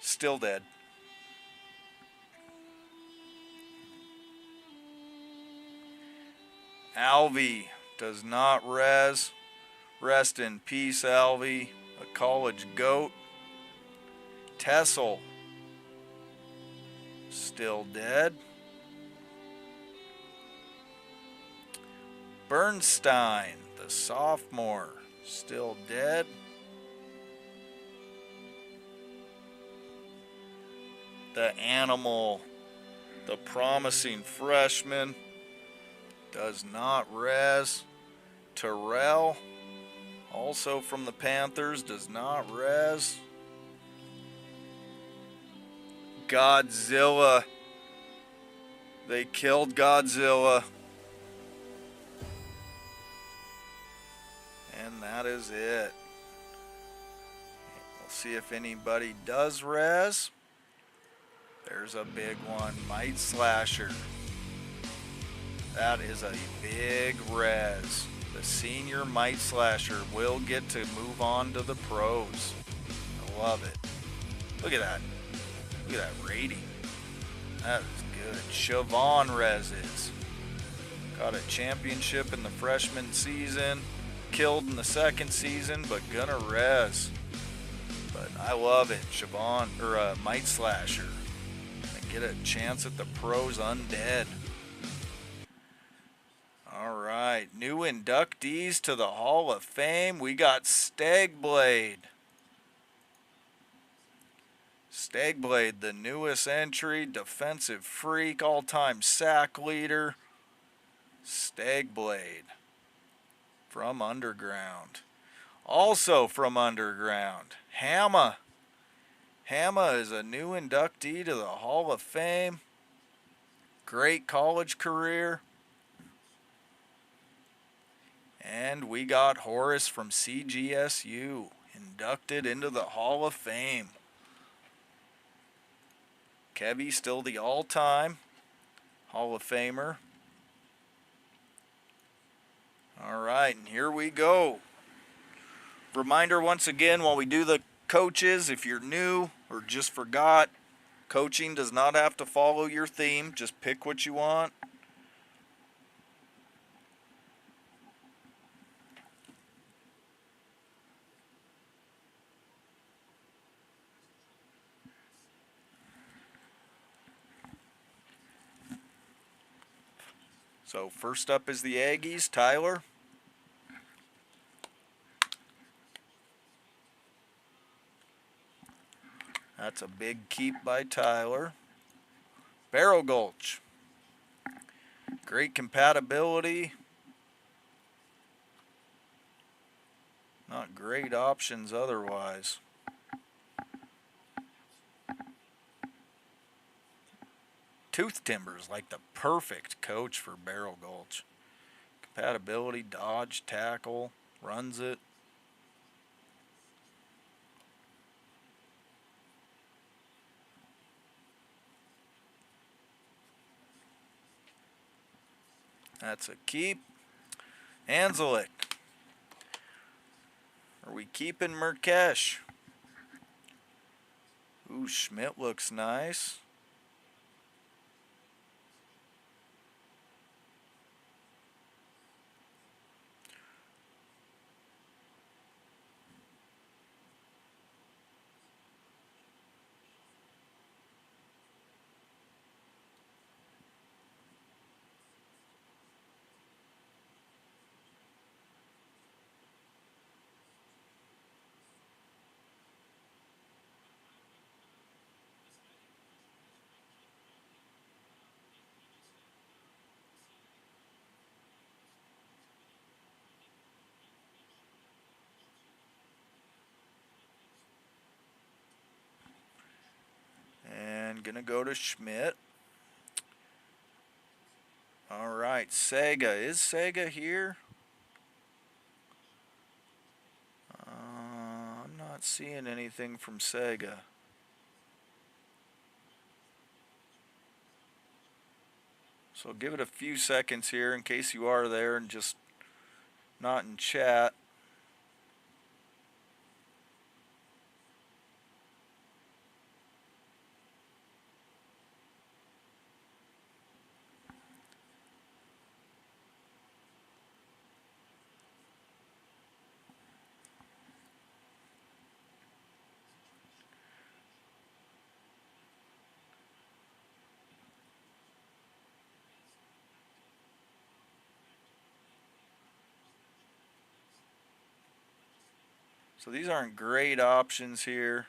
still dead. Alvy does not res. Rest in peace, Alvy, a college goat. Tessel, still dead. Bernstein, the sophomore, still dead. The animal, the promising freshman, does not res. Terrell, also from the Panthers, does not res. Godzilla, they killed Godzilla. And that is it. We'll see if anybody does res. There's a big one, Might Slasher. That is a big res. The senior Might Slasher will get to move on to the pros. I love it. Look at that. Look at that rating. That is good. Siobhan reses. Got a championship in the freshman season. Killed in the second season, but gonna res. But I love it. Siobhan, or Might Slasher. Get a chance at the pros undead. All right, new inductees to the Hall of Fame. We got Stagblade. Stagblade, the newest entry, defensive freak, all-time sack leader. Stagblade from Underground. Also from Underground, Hamma. Hamma is a new inductee to the Hall of Fame. Great college career. And we got Horace from CGSU inducted into the Hall of Fame. Kevy still the all-time Hall of Famer. All right, and here we go. Reminder once again while we do the coaches, if you're new or just forgot, coaching does not have to follow your theme. Just pick what you want. So first up is the Aggies, Tyler. That's a big keep by Tyler. Barrel Gulch. Great compatibility. Not great options otherwise. Tooth Timber's like the perfect coach for Barrel Gulch. Compatibility, dodge, tackle, runs it. That's a keep. Anzelik. Are we keeping Murkesh? Ooh, Schmidt looks nice. And gonna go to Schmidt. All right, Sega. Is Sega here? I'm not seeing anything from Sega. So give it a few seconds here in case you are there and just not in chat. So these aren't great options here.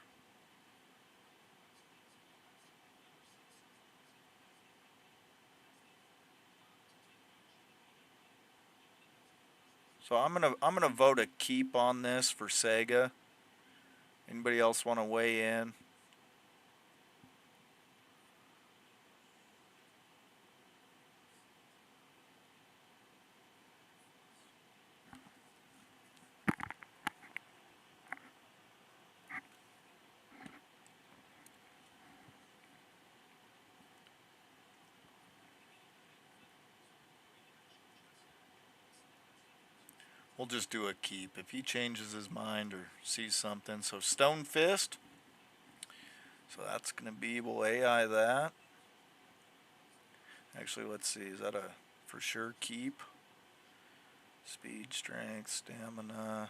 So I'm gonna vote a keep on this for Sega. Anybody else want to weigh in? We'll just do a keep if he changes his mind or sees something. So Stone Fist. So that's going to be, we'll AI that. Actually, let's see. Is that a for sure keep? Speed, strength, stamina.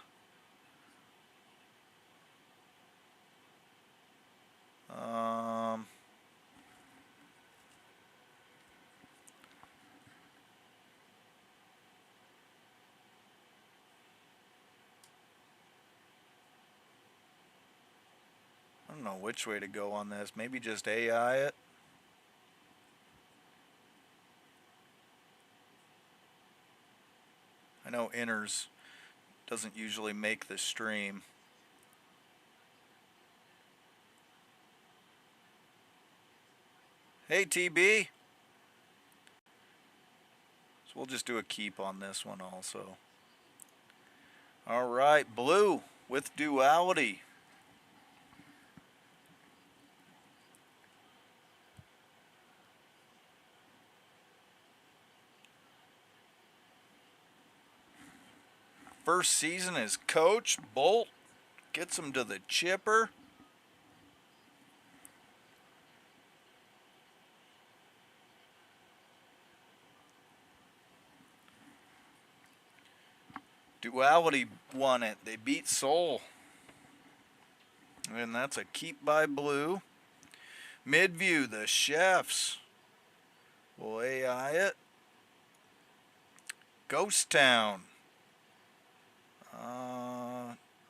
I don't know which way to go on this. Maybe just AI it. I know Inners doesn't usually make the stream. Hey, TB. So we'll just do a keep on this one also. All right, Blue with Duality. First season as coach. Bolt gets him to the chipper. Duality won it. They beat Soul. And that's a keep by Blue. Midview, the Chefs. We'll AI it. Ghost Town.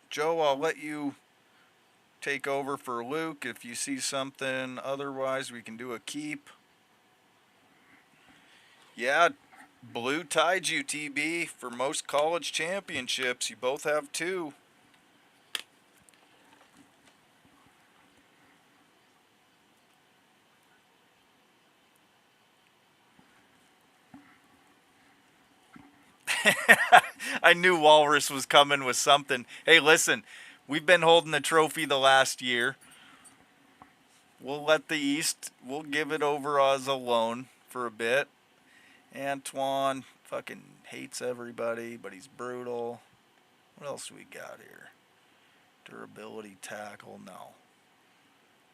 Joe, I'll let you take over for Luke. If you see something otherwise, we can do a keep. Yeah, blue tied you, TB, for most college championships. You both have 2. I knew Walrus was coming with something. Hey, listen, we've been holding the trophy the last year. We'll let the East, we'll give it over as a loan for a bit. Antoine fucking hates everybody, but he's brutal. What else do we got here? Durability, tackle, no.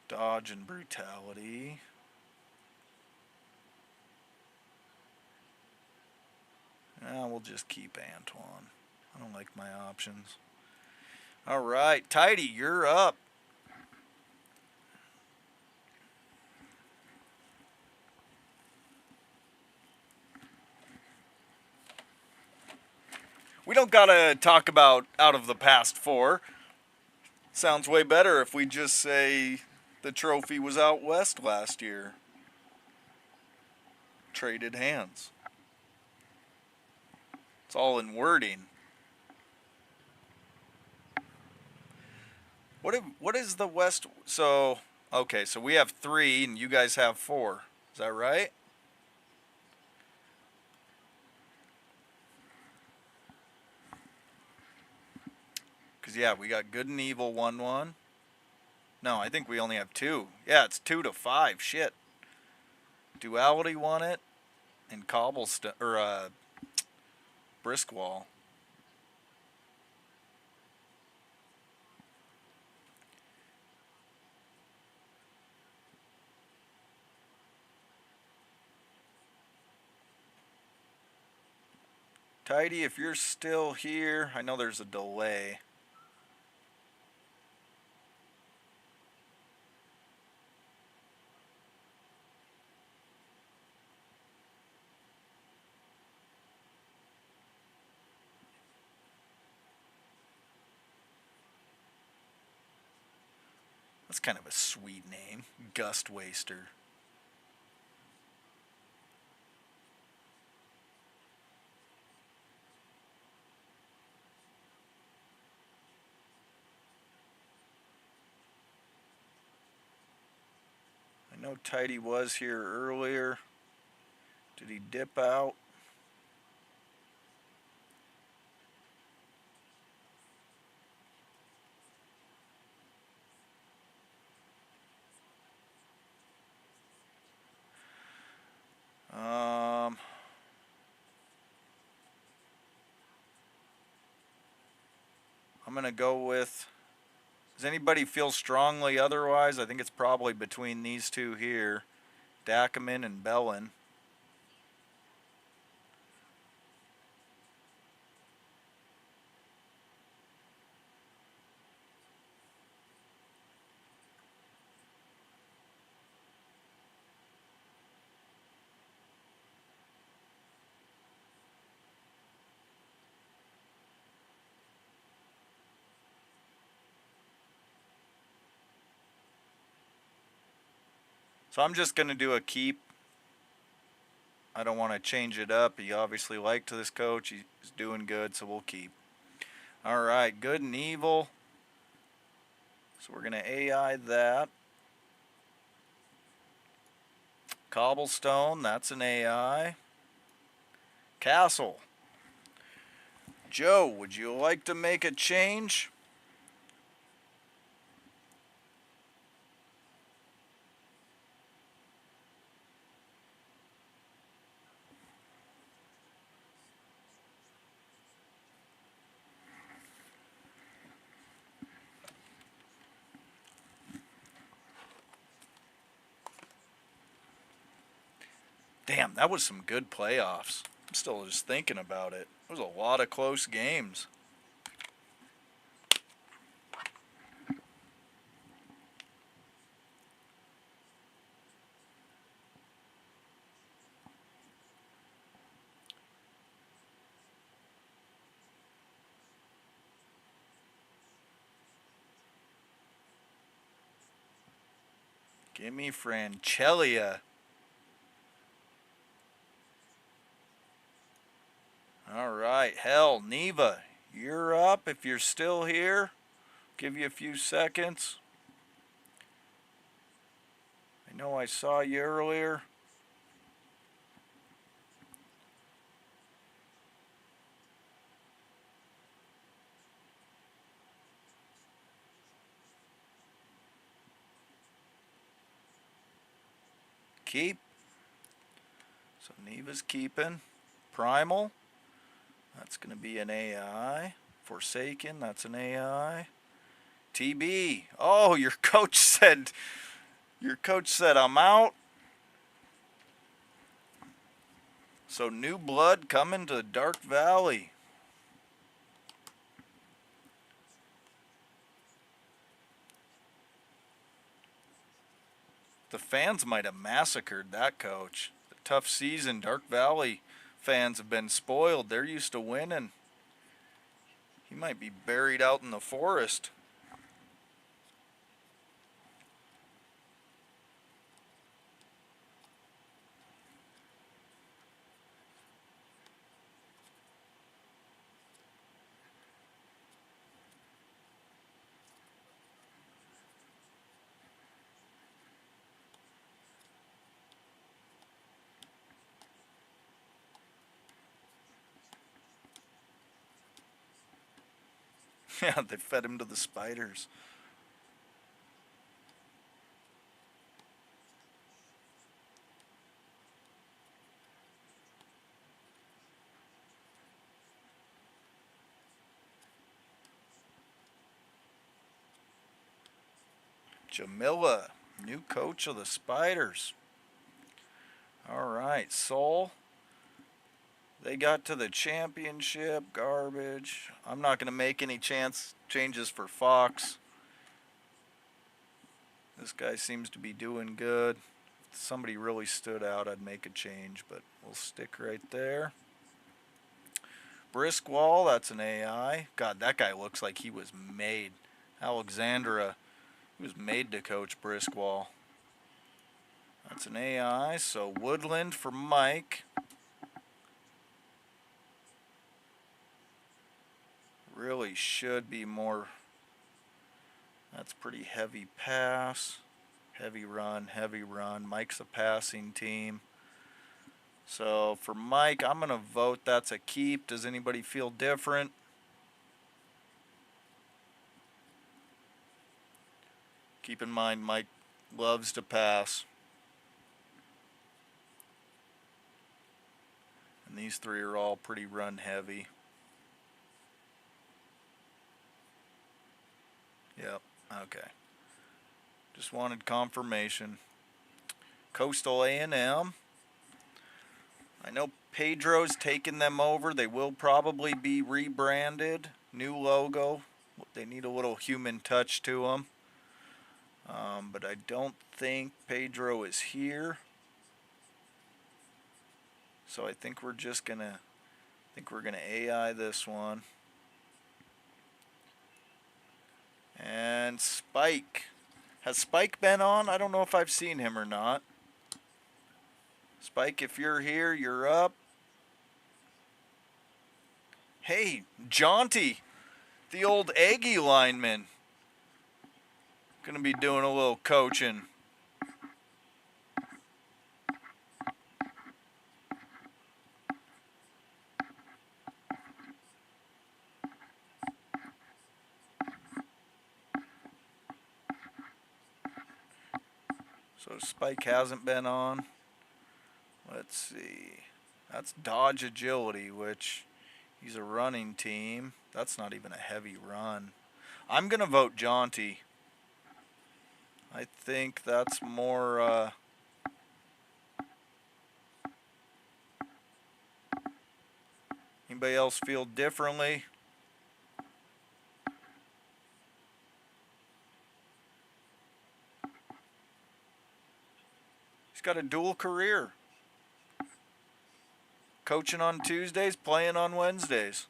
Dodge and brutality. We'll just keep Antoine. I don't like my options. All right, Tidy, you're up. We don't gotta talk about out of the past 4. Sounds way better if we just say the trophy was out west last year. Traded hands. It's all in wording. What is the West? So, okay, so we have 3 and you guys have 4. Is that right? Because, yeah, we got Good and Evil 1-1. No, I think we only have 2. Yeah, it's 2-5. Shit. Duality won it. And Cobblestone, or, Briskwall. Tidy, if you're still here, I know there's a delay. That's kind of a sweet name, Gust Waster. I know Tidy was here earlier. Did he dip out? I'm going to go with... Does anybody feel strongly otherwise? I think it's probably between these 2 here. Dackerman and Bellin. So I'm just going to do a keep. I don't want to change it up. He obviously liked this coach. He's doing good, so we'll keep. All right, Good and Evil. So we're going to AI that. Cobblestone, that's an AI. Castle. Joe, would you like to make a change? Damn, that was some good playoffs. I'm still just thinking about it. It was a lot of close games. Give me Franchelia. All right, hell, Neva, you're up if you're still here. Give you a few seconds. I know I saw you earlier. Keep. So Neva's keeping. Primal. That's going to be an AI. Forsaken. That's an AI. TB. Oh, your coach said I'm out. So new blood coming to Dark Valley. The fans might have massacred that coach. The tough season. Dark Valley fans have been spoiled. They're used to winning. He might be buried out in the forest. Yeah, they fed him to the spiders. Jamila, new coach of the Spiders. All right, Soul. They got to the championship. Garbage. I'm not going to make any changes for Fox. This guy seems to be doing good. If somebody really stood out, I'd make a change, but we'll stick right there. Briskwall, that's an AI. God, that guy looks like he was made. Alexandra, he was made to coach Briskwall. That's an AI. So Woodland for Mike. Really should be more. That's pretty heavy pass. Heavy run, heavy run. Mike's a passing team. So for Mike, I'm going to vote that's a keep. Does anybody feel different? Keep in mind, Mike loves to pass. And these three are all pretty run heavy. Yep, okay. Just wanted confirmation. Coastal A&M. I know Pedro's taking them over. They will probably be rebranded. New logo. They need a little human touch to them. But I don't think Pedro is here. So I think we're just gonna AI this one. And Spike. Has Spike been on? I don't know if I've seen him or not. Spike, if you're here, you're up. Hey, Jaunty, the old Aggie lineman. Gonna be doing a little coaching. So Spike hasn't been on. Let's see. That's Dodge Agility, which he's a running team. That's not even a heavy run. I'm going to vote Jaunty. I think that's more... Anybody else feel differently? He's got a dual career. Coaching on Tuesdays, playing on Wednesdays.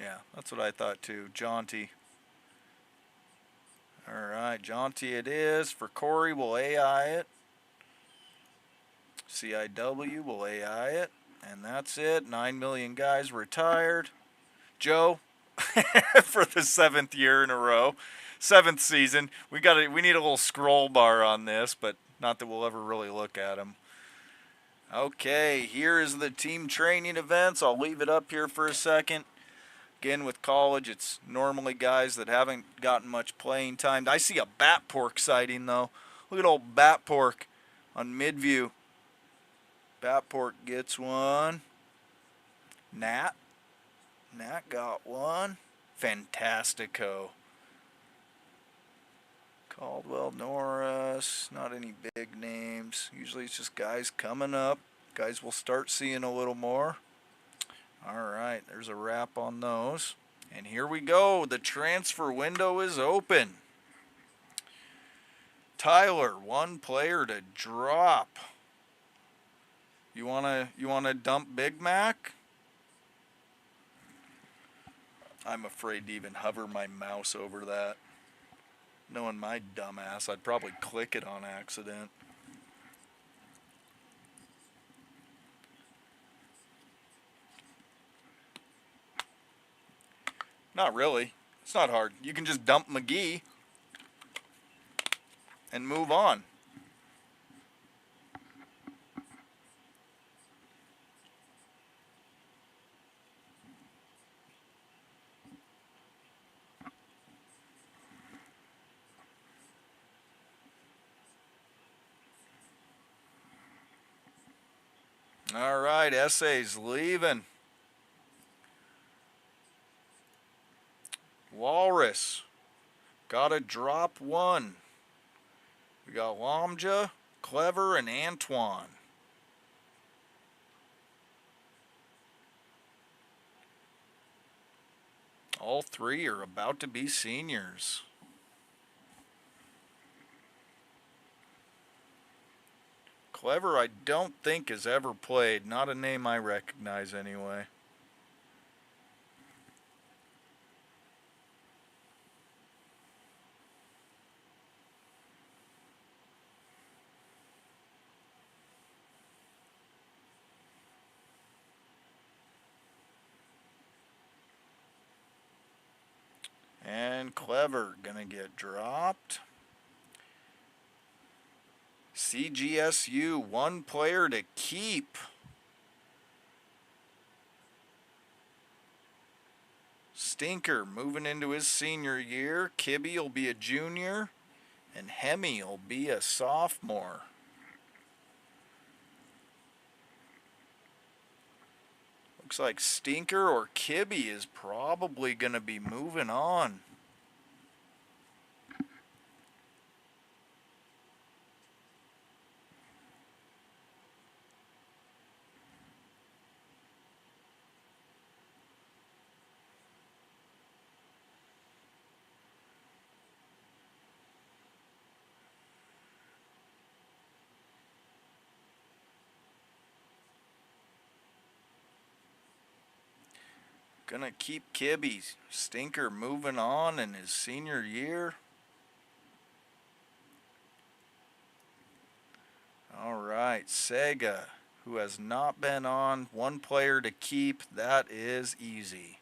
Yeah, that's what I thought too. Jaunty. All right, Jaunty it is. For Corey, we'll AI it. CIW will AI it. And that's it. 9 million guys retired. Joe, for the 7th year in a row, 7th season. We need a little scroll bar on this, but not that we'll ever really look at them. Okay, here is the team training events. I'll leave it up here for a second. Again, with college, it's normally guys that haven't gotten much playing time. I see a bat pork sighting, though. Look at old bat pork on Midview. Bat pork gets one. Nat got one. Fantastico. Caldwell Norris. Not any big names. Usually it's just guys coming up. Guys we'll start seeing a little more. Alright, there's a wrap on those. And here we go. The transfer window is open. Tyler, one player to drop. You wanna dump Big Mac? I'm afraid to even hover my mouse over that. Knowing my dumbass, I'd probably click it on accident. Not really. It's not hard. You can just dump McGee and move on. All right, Essays leaving. Walrus. Gotta drop one. We got Lamja, Clever, and Antoine. All three are about to be seniors. Clever, I don't think has ever played. Not a name I recognize anyway. And Clever gonna get dropped. CGSU, one player to keep. Stinker moving into his senior year. Kibbe will be a junior. And Hemi will be a sophomore. Looks like Stinker or Kibbe is probably going to be moving on. Gonna keep Kibbe. Stinker moving on in his senior year. Alright, Sega, who has not been on, one player to keep. That is easy.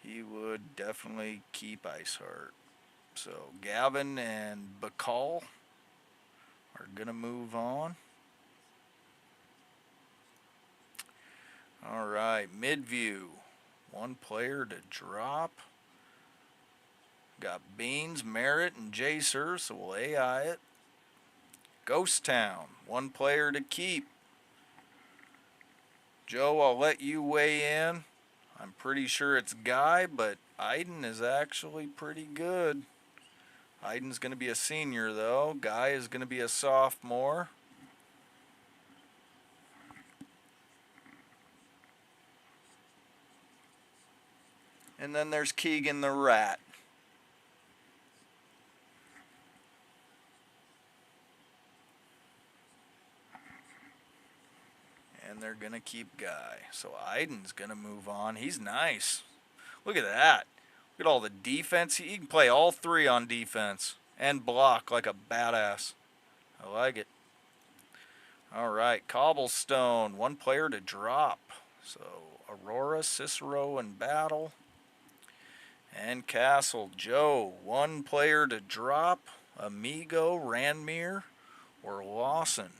He would definitely keep Iceheart. So Gavin and Bacall are gonna move on. Alright, Midview. One player to drop. Got Beans, Merritt, and Jacer, so we'll AI it. Ghost Town, one player to keep. Joe, I'll let you weigh in. I'm pretty sure it's Guy, but Iden is actually pretty good. Iden's going to be a senior, though. Guy is going to be a sophomore. And then there's Keegan the Rat. And they're going to keep Guy. So Iden's going to move on. He's nice. Look at that. Look at all the defense. He can play all three on defense and block like a badass. I like it. All right, Cobblestone, one player to drop. So Aurora, Cicero, and Battle. And Castle, Joe, one player to drop. Amigo, Ranmir, or Lawson.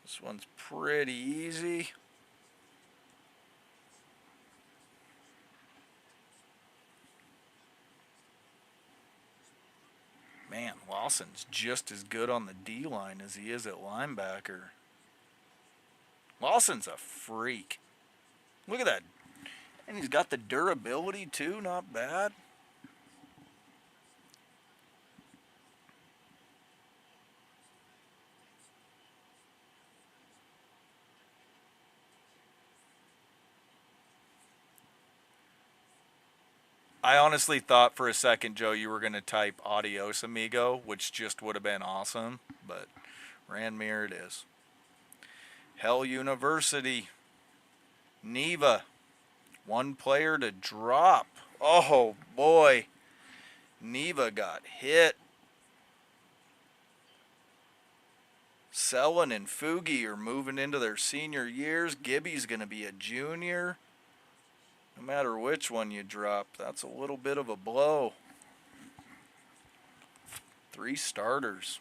This one's pretty easy. Man, Lawson's just as good on the D-line as he is at linebacker. Lawson's a freak. Look at that. And he's got the durability too, not bad. I honestly thought for a second, Joe, you were going to type Adios Amigo, which just would have been awesome, but Ranmir it is. Hell University, Neva, one player to drop. Oh boy, Neva got hit. Selin and Fugi are moving into their senior years. Gibby's going to be a junior. No matter which one you drop, that's a little bit of a blow. 3 starters.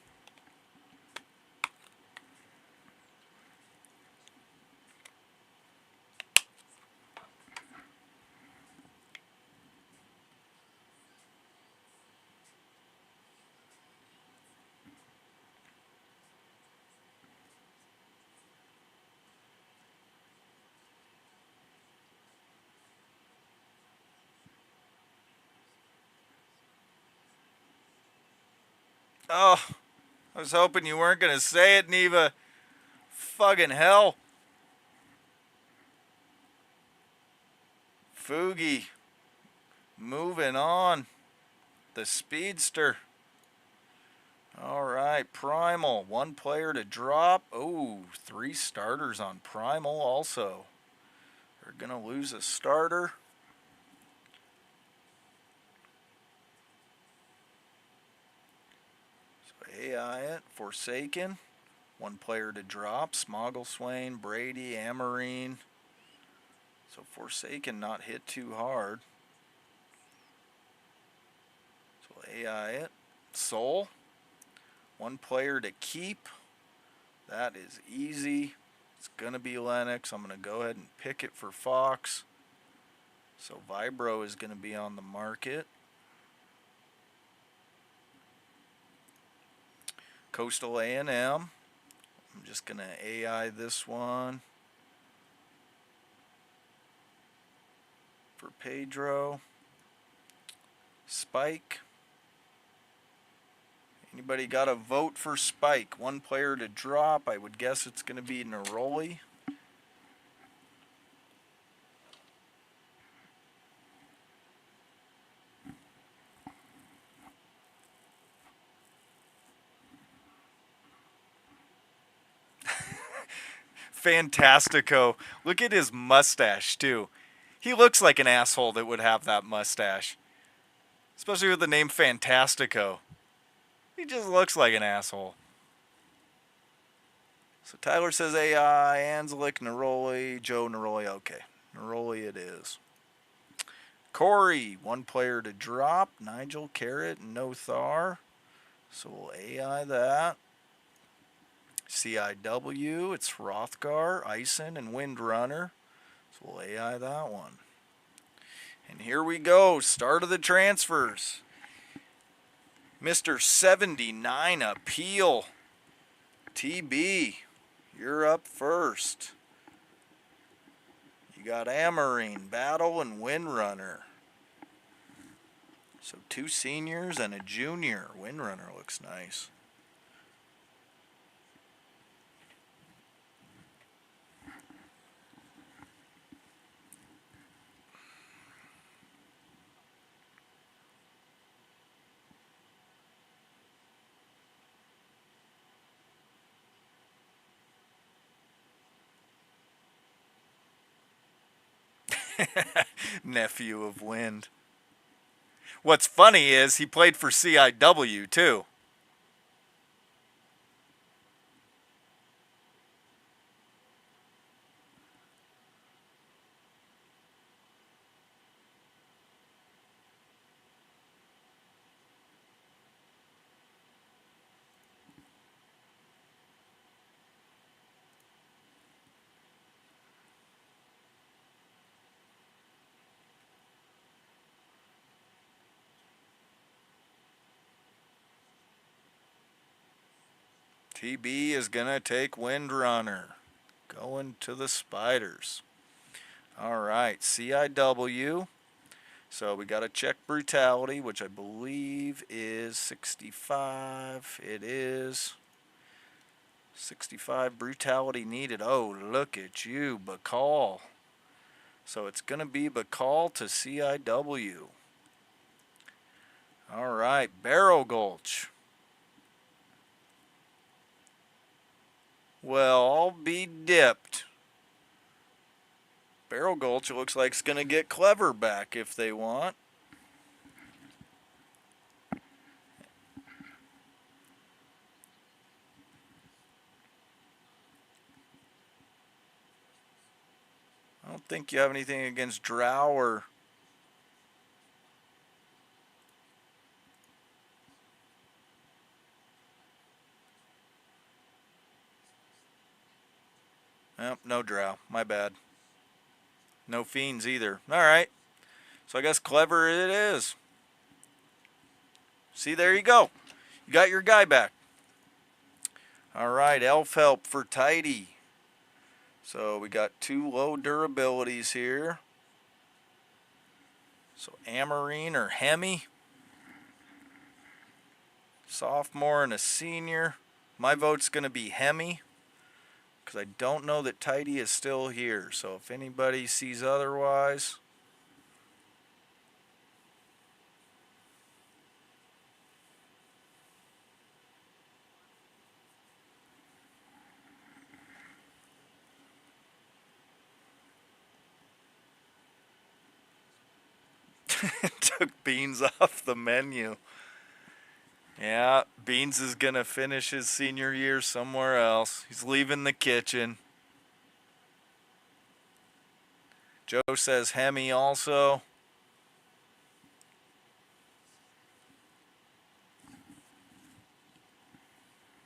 Oh, I was hoping you weren't going to say it, Neva. Fucking hell. Fugi. Moving on. The Speedster. All right, Primal. One player to drop. Oh, 3 starters on Primal also. They're going to lose a starter. AI it, Forsaken, one player to drop, Smoggleswain, Brady, Amarine. So Forsaken not hit too hard. So AI it, Soul, one player to keep. That is easy. It's going to be Lennox. I'm going to go ahead and pick it for Fox. So Vibro is going to be on the market. Coastal A&M. I'm just going to AI this one for Pedro. Spike. Anybody got a vote for Spike? One player to drop. I would guess it's going to be Neroli. Fantastico. Look at his mustache, too. He looks like an asshole that would have that mustache. Especially with the name Fantastico. He just looks like an asshole. So Tyler says AI, Anzelic, Neroli, Joe Neroli. Okay, Neroli it is. Corey, one player to drop. Nigel, Carrot, and Nothar. So we'll AI that. CIW, it's Hrothgar, Ison, and Windrunner. So we'll AI that one. And here we go, start of the transfers. Mr. 79 Appeal. TB, you're up first. You got Amarine, Battle, and Windrunner. So 2 seniors and a junior. Windrunner looks nice. Nephew of Wind. What's funny is he played for CIW too. TB is going to take Windrunner. Going to the Spiders. All right, CIW. So we got to check brutality, which I believe is 65. It is 65 brutality needed. Oh, look at you, Bacall. So it's going to be Bacall to CIW. All right, Barrow Gulch. Well, I'll be dipped. Barrel Gulch looks like it's going to get Clever back if they want. I don't think you have anything against Drow or... Nope, no Drow. My bad. No Fiends either. Alright. So I guess Clever it is. See, there you go. You got your guy back. Alright, Elf Help for Tidy. So we got 2 low durabilities here. So Amarine or Hemi. Sophomore and a senior. My vote's going to be Hemi, because I don't know that Tidy is still here. So if anybody sees otherwise... Took Beans off the menu. Yeah, Beans is going to finish his senior year somewhere else. He's leaving the kitchen. Joe says Hemi also.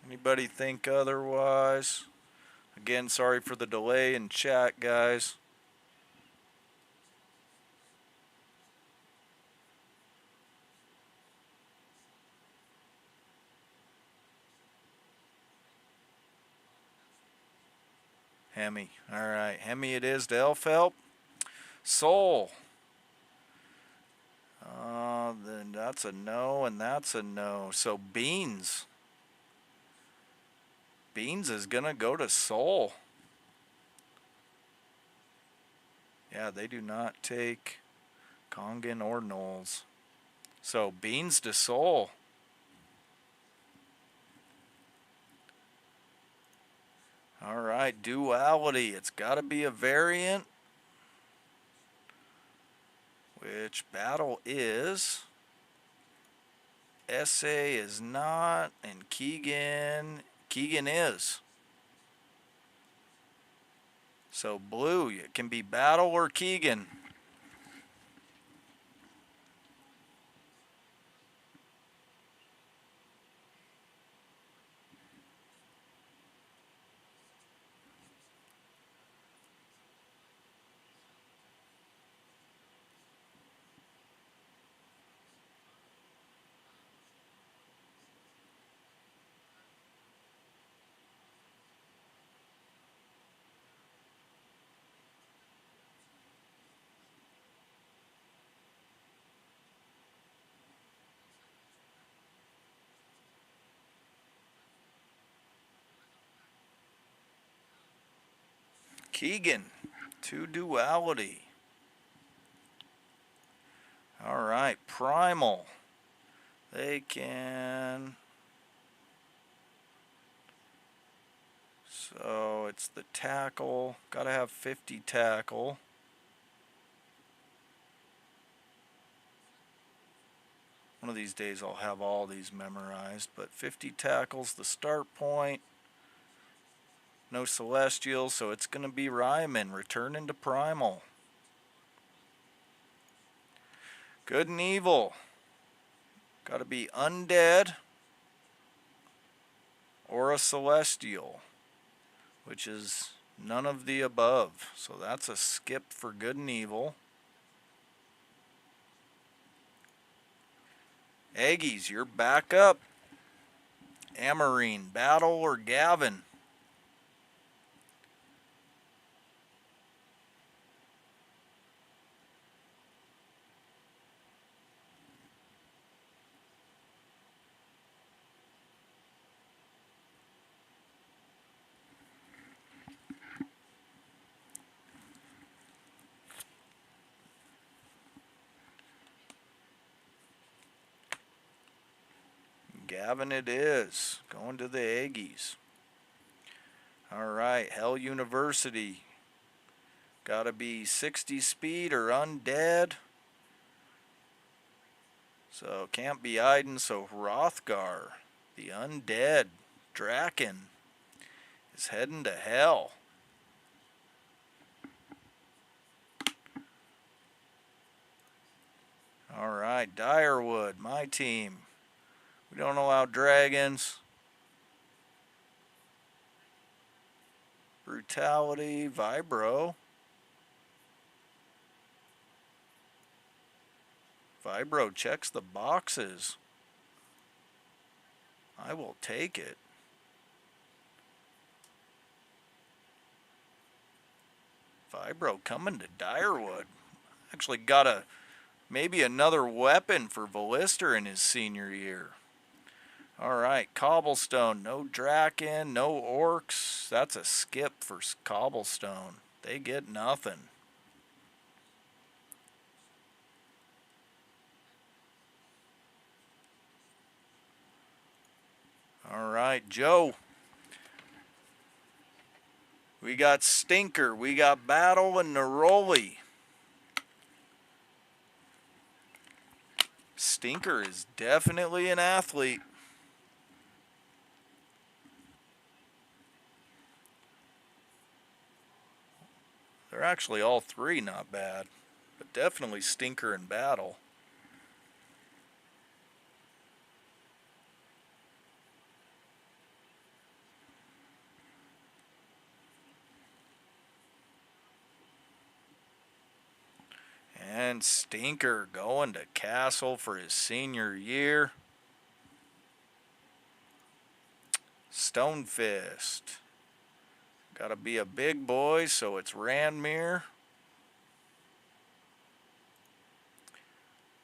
Anybody think otherwise? Again, sorry for the delay in chat, guys. Hemi. All right, Hemi it is to Elf Help. Soul. Then that's a no, and that's a no. So Beans. Beans is going to go to Soul. Yeah, they do not take Kongan or Knowles. So Beans to Soul. All right, duality. It's got to be a variant. Which battle is? SA is not, and Keegan is. So blue, it can be battle or Keegan. Keegan to duality. All right, primal. They can... So it's the tackle. Got to have 50 tackle. One of these days I'll have all these memorized, but 50 tackles, the start point. No Celestial, so it's going to be Ryman, returning to Primal. Good and Evil. Got to be Undead or a Celestial, which is none of the above. So that's a skip for Good and Evil. Aggies, you're back up. Amarine, Battle or Gavin? Gavin it is. Going to the Aggies. Alright, Hell University. Gotta be 60 speed or Undead. So can't be Iden, so Hrothgar, the Undead Draken, is heading to hell. Alright, Direwood, my team. We don't allow dragons. Brutality, Vibro. Vibro checks the boxes. I will take it. Vibro coming to Direwood. Actually got maybe another weapon for Valister in his senior year. Alright, Cobblestone, no Draken, no Orcs. That's a skip for Cobblestone. They get nothing. Alright, Joe. We got Stinker, we got Battle and Neroli. Stinker is definitely an athlete. They're actually all three not bad, but definitely Stinker and Battle. And Stinker going to Castle for his senior year. Stonefist. Gotta be a big boy, so it's Ranmir.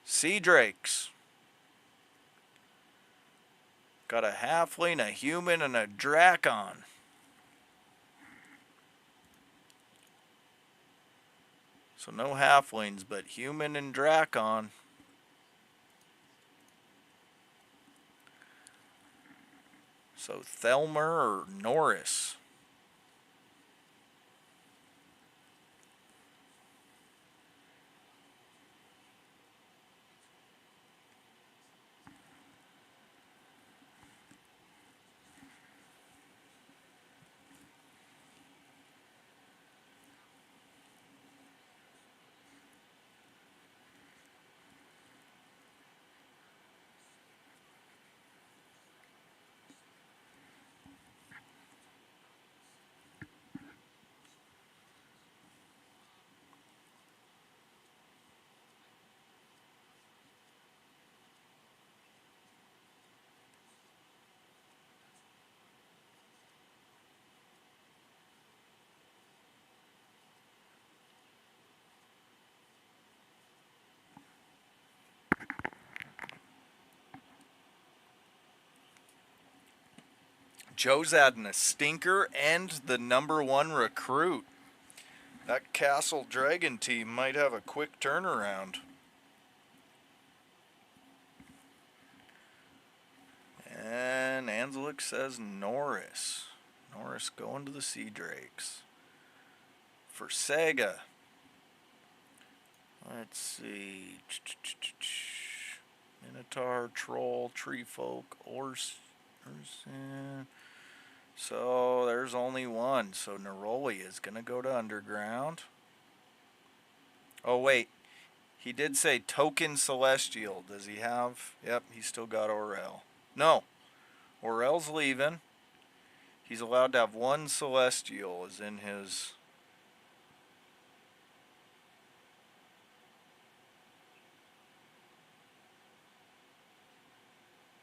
Sea Drakes. Got a halfling, a human, and a Drakon. So no halflings, but human and Drakon. So Thelmer or Norris. Joe's adding a Stinker and the #1 recruit. That Castle Dragon team might have a quick turnaround. And Anzelik says Norris. Norris going to the Sea Drakes. For Sega. Let's see. Minotaur, Troll, Tree Folk, Urson. So there's only one. So Neroli is going to go to Underground. Oh, wait. He did say Token Celestial. Does he have? Yep, he's still got Aurel. No. Aurel's leaving. He's allowed to have one Celestial is in his...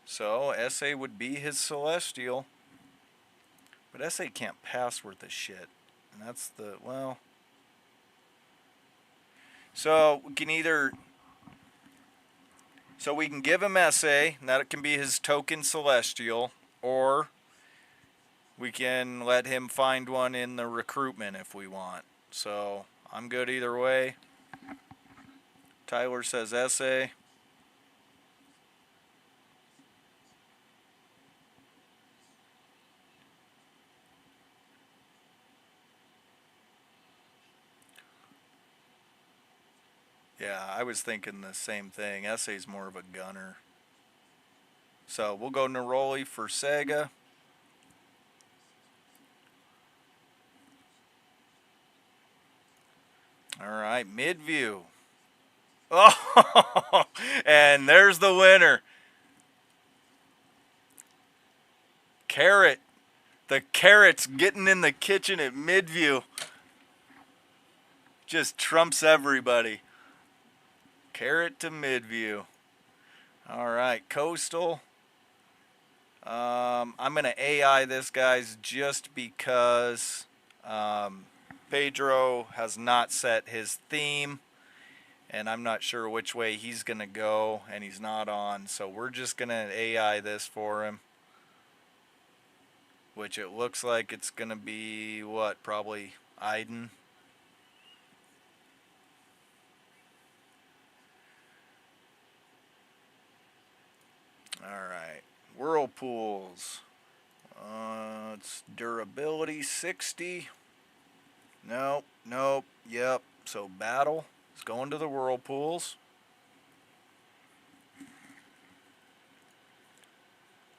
So SA would be his Celestial. But SA can't pass worth a shit. And that's the... Well... So we can either... So we can give him SA, and that can be his Token Celestial, or we can let him find one in the recruitment if we want. So I'm good either way. Tyler says SA. Yeah, I was thinking the same thing. SA's more of a gunner. So we'll go Neroli for Sega. Alright, Midview. Oh, and there's the winner. Carrot. The carrot's getting in the kitchen at Midview. Just trumps everybody. Carrot to Midview. Alright, Coastal. I'm going to AI this, guys, just because Pedro has not set his theme. And I'm not sure which way he's going to go, and he's not on. So we're just going to AI this for him. Which it looks like it's going to be, what, probably Iden. Alright, Whirlpools. It's durability 60. Nope, nope, yep. So Battle is going to the Whirlpools.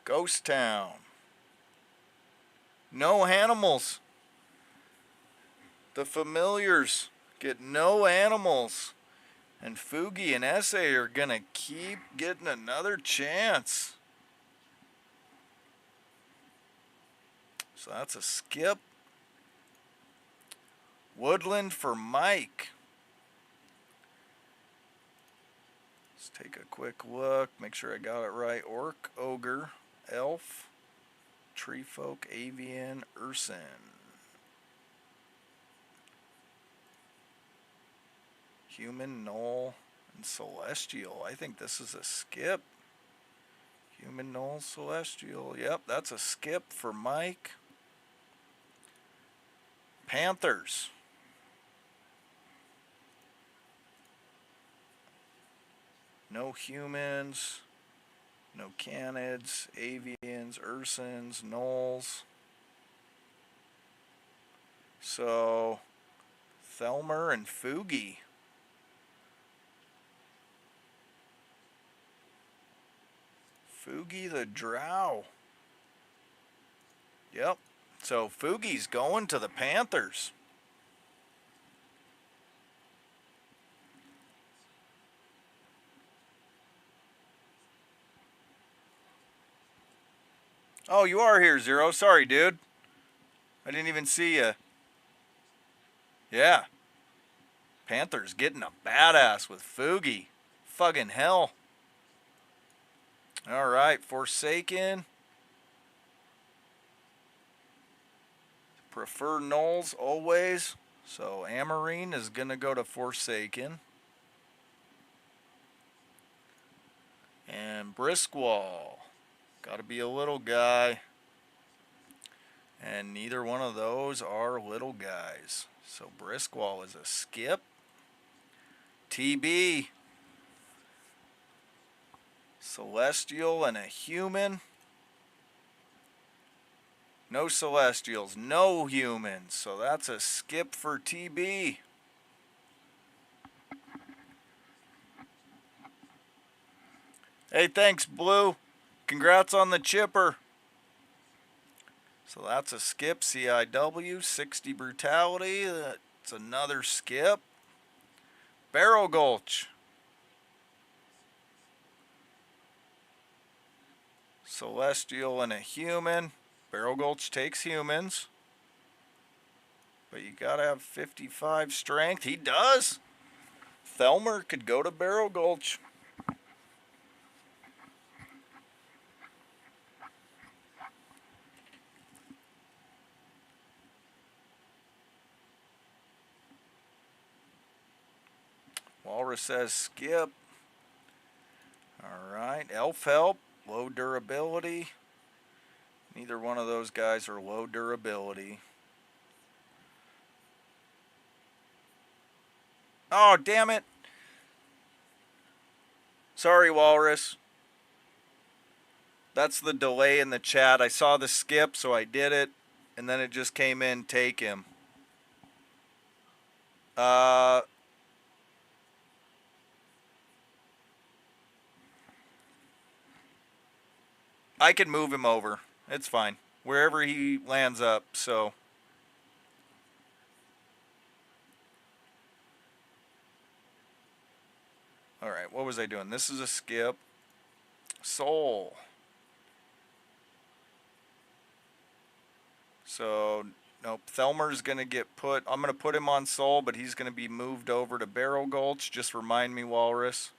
Ghost Town. No animals. The familiars get no animals. And Fugi and SA are going to keep getting another chance. So that's a skip. Woodland for Mike. Let's take a quick look. Make sure I got it right. Orc, Ogre, Elf, Tree Folk, Avian, Urson. Human, Null, and Celestial. I think this is a skip. Human, Null, Celestial. Yep, that's a skip for Mike. Panthers. No humans. No canids. Avians, Ursons, Nulls. So, Thelmer and Fugi. Fugi the Drow. Yep. So Fugi's going to the Panthers. Oh, you are here, Zero. Sorry, dude. I didn't even see you. Yeah. Panthers getting a badass with Fugi. Fucking hell. Alright, Forsaken. Prefer Nulls always. So Amarine is going to go to Forsaken. And Briskwall. Got to be a little guy. And neither one of those are little guys. So Briskwall is a skip. TB. Celestial and a human. No Celestials, no humans. So that's a skip for TB. Hey, thanks, Blue. Congrats on the chipper. So that's a skip, CIW, 60 Brutality. That's another skip. Barrel Gulch. Celestial and a human. Barrel Gulch takes humans. But you gotta have 55 strength. He does. Thelmer could go to Barrel Gulch. Walrus says skip. Alright, Elf Help, low durability. Neither one of those guys are low durability. Oh, damn it. Sorry, Walrus. That's the delay in the chat. I saw the skip, so I did it. And then it just came in, take him. I can move him over. It's fine. Wherever he lands up, so. Alright, what was I doing? This is a skip. Soul. So, nope. Thelmer's going to get put. I'm going to put him on Soul, but he's going to be moved over to Barrel Gulch. Just remind me, Walrus.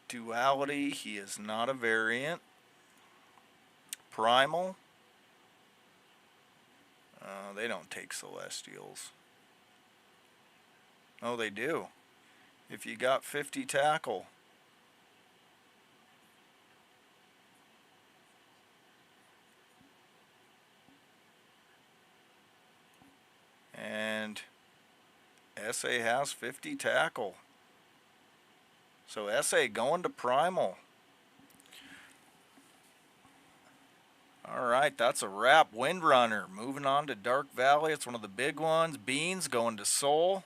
Duality. He is not a variant. Primal. They don't take Celestials. Oh, they do. If you got 50 tackle. And SA has 50 tackle. So SA going to Primal. Alright, that's a wrap. Windrunner moving on to Dark Valley. It's one of the big ones. Beans going to Soul.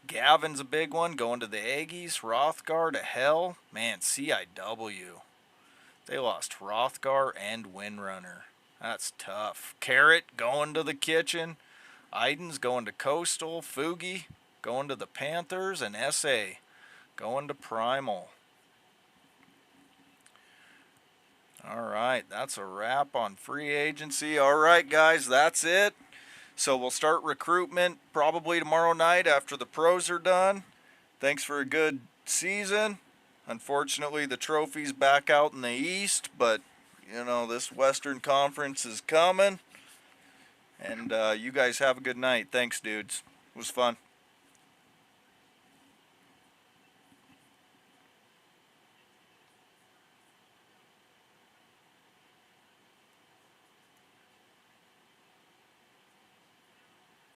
Gavin's a big one going to the Aggies. Hrothgar to Hell. Man, CIW. They lost Hrothgar and Windrunner. That's tough. Carrot going to the Kitchen. Iden's going to Coastal. Fugi going to the Panthers. And SA going to Primal. Alright, that's a wrap on free agency. Alright, guys, that's it. So we'll start recruitment probably tomorrow night after the pros are done. Thanks for a good season. Unfortunately, the trophy's back out in the East, but, you know, this Western Conference is coming. And you guys have a good night. Thanks, dudes. It was fun.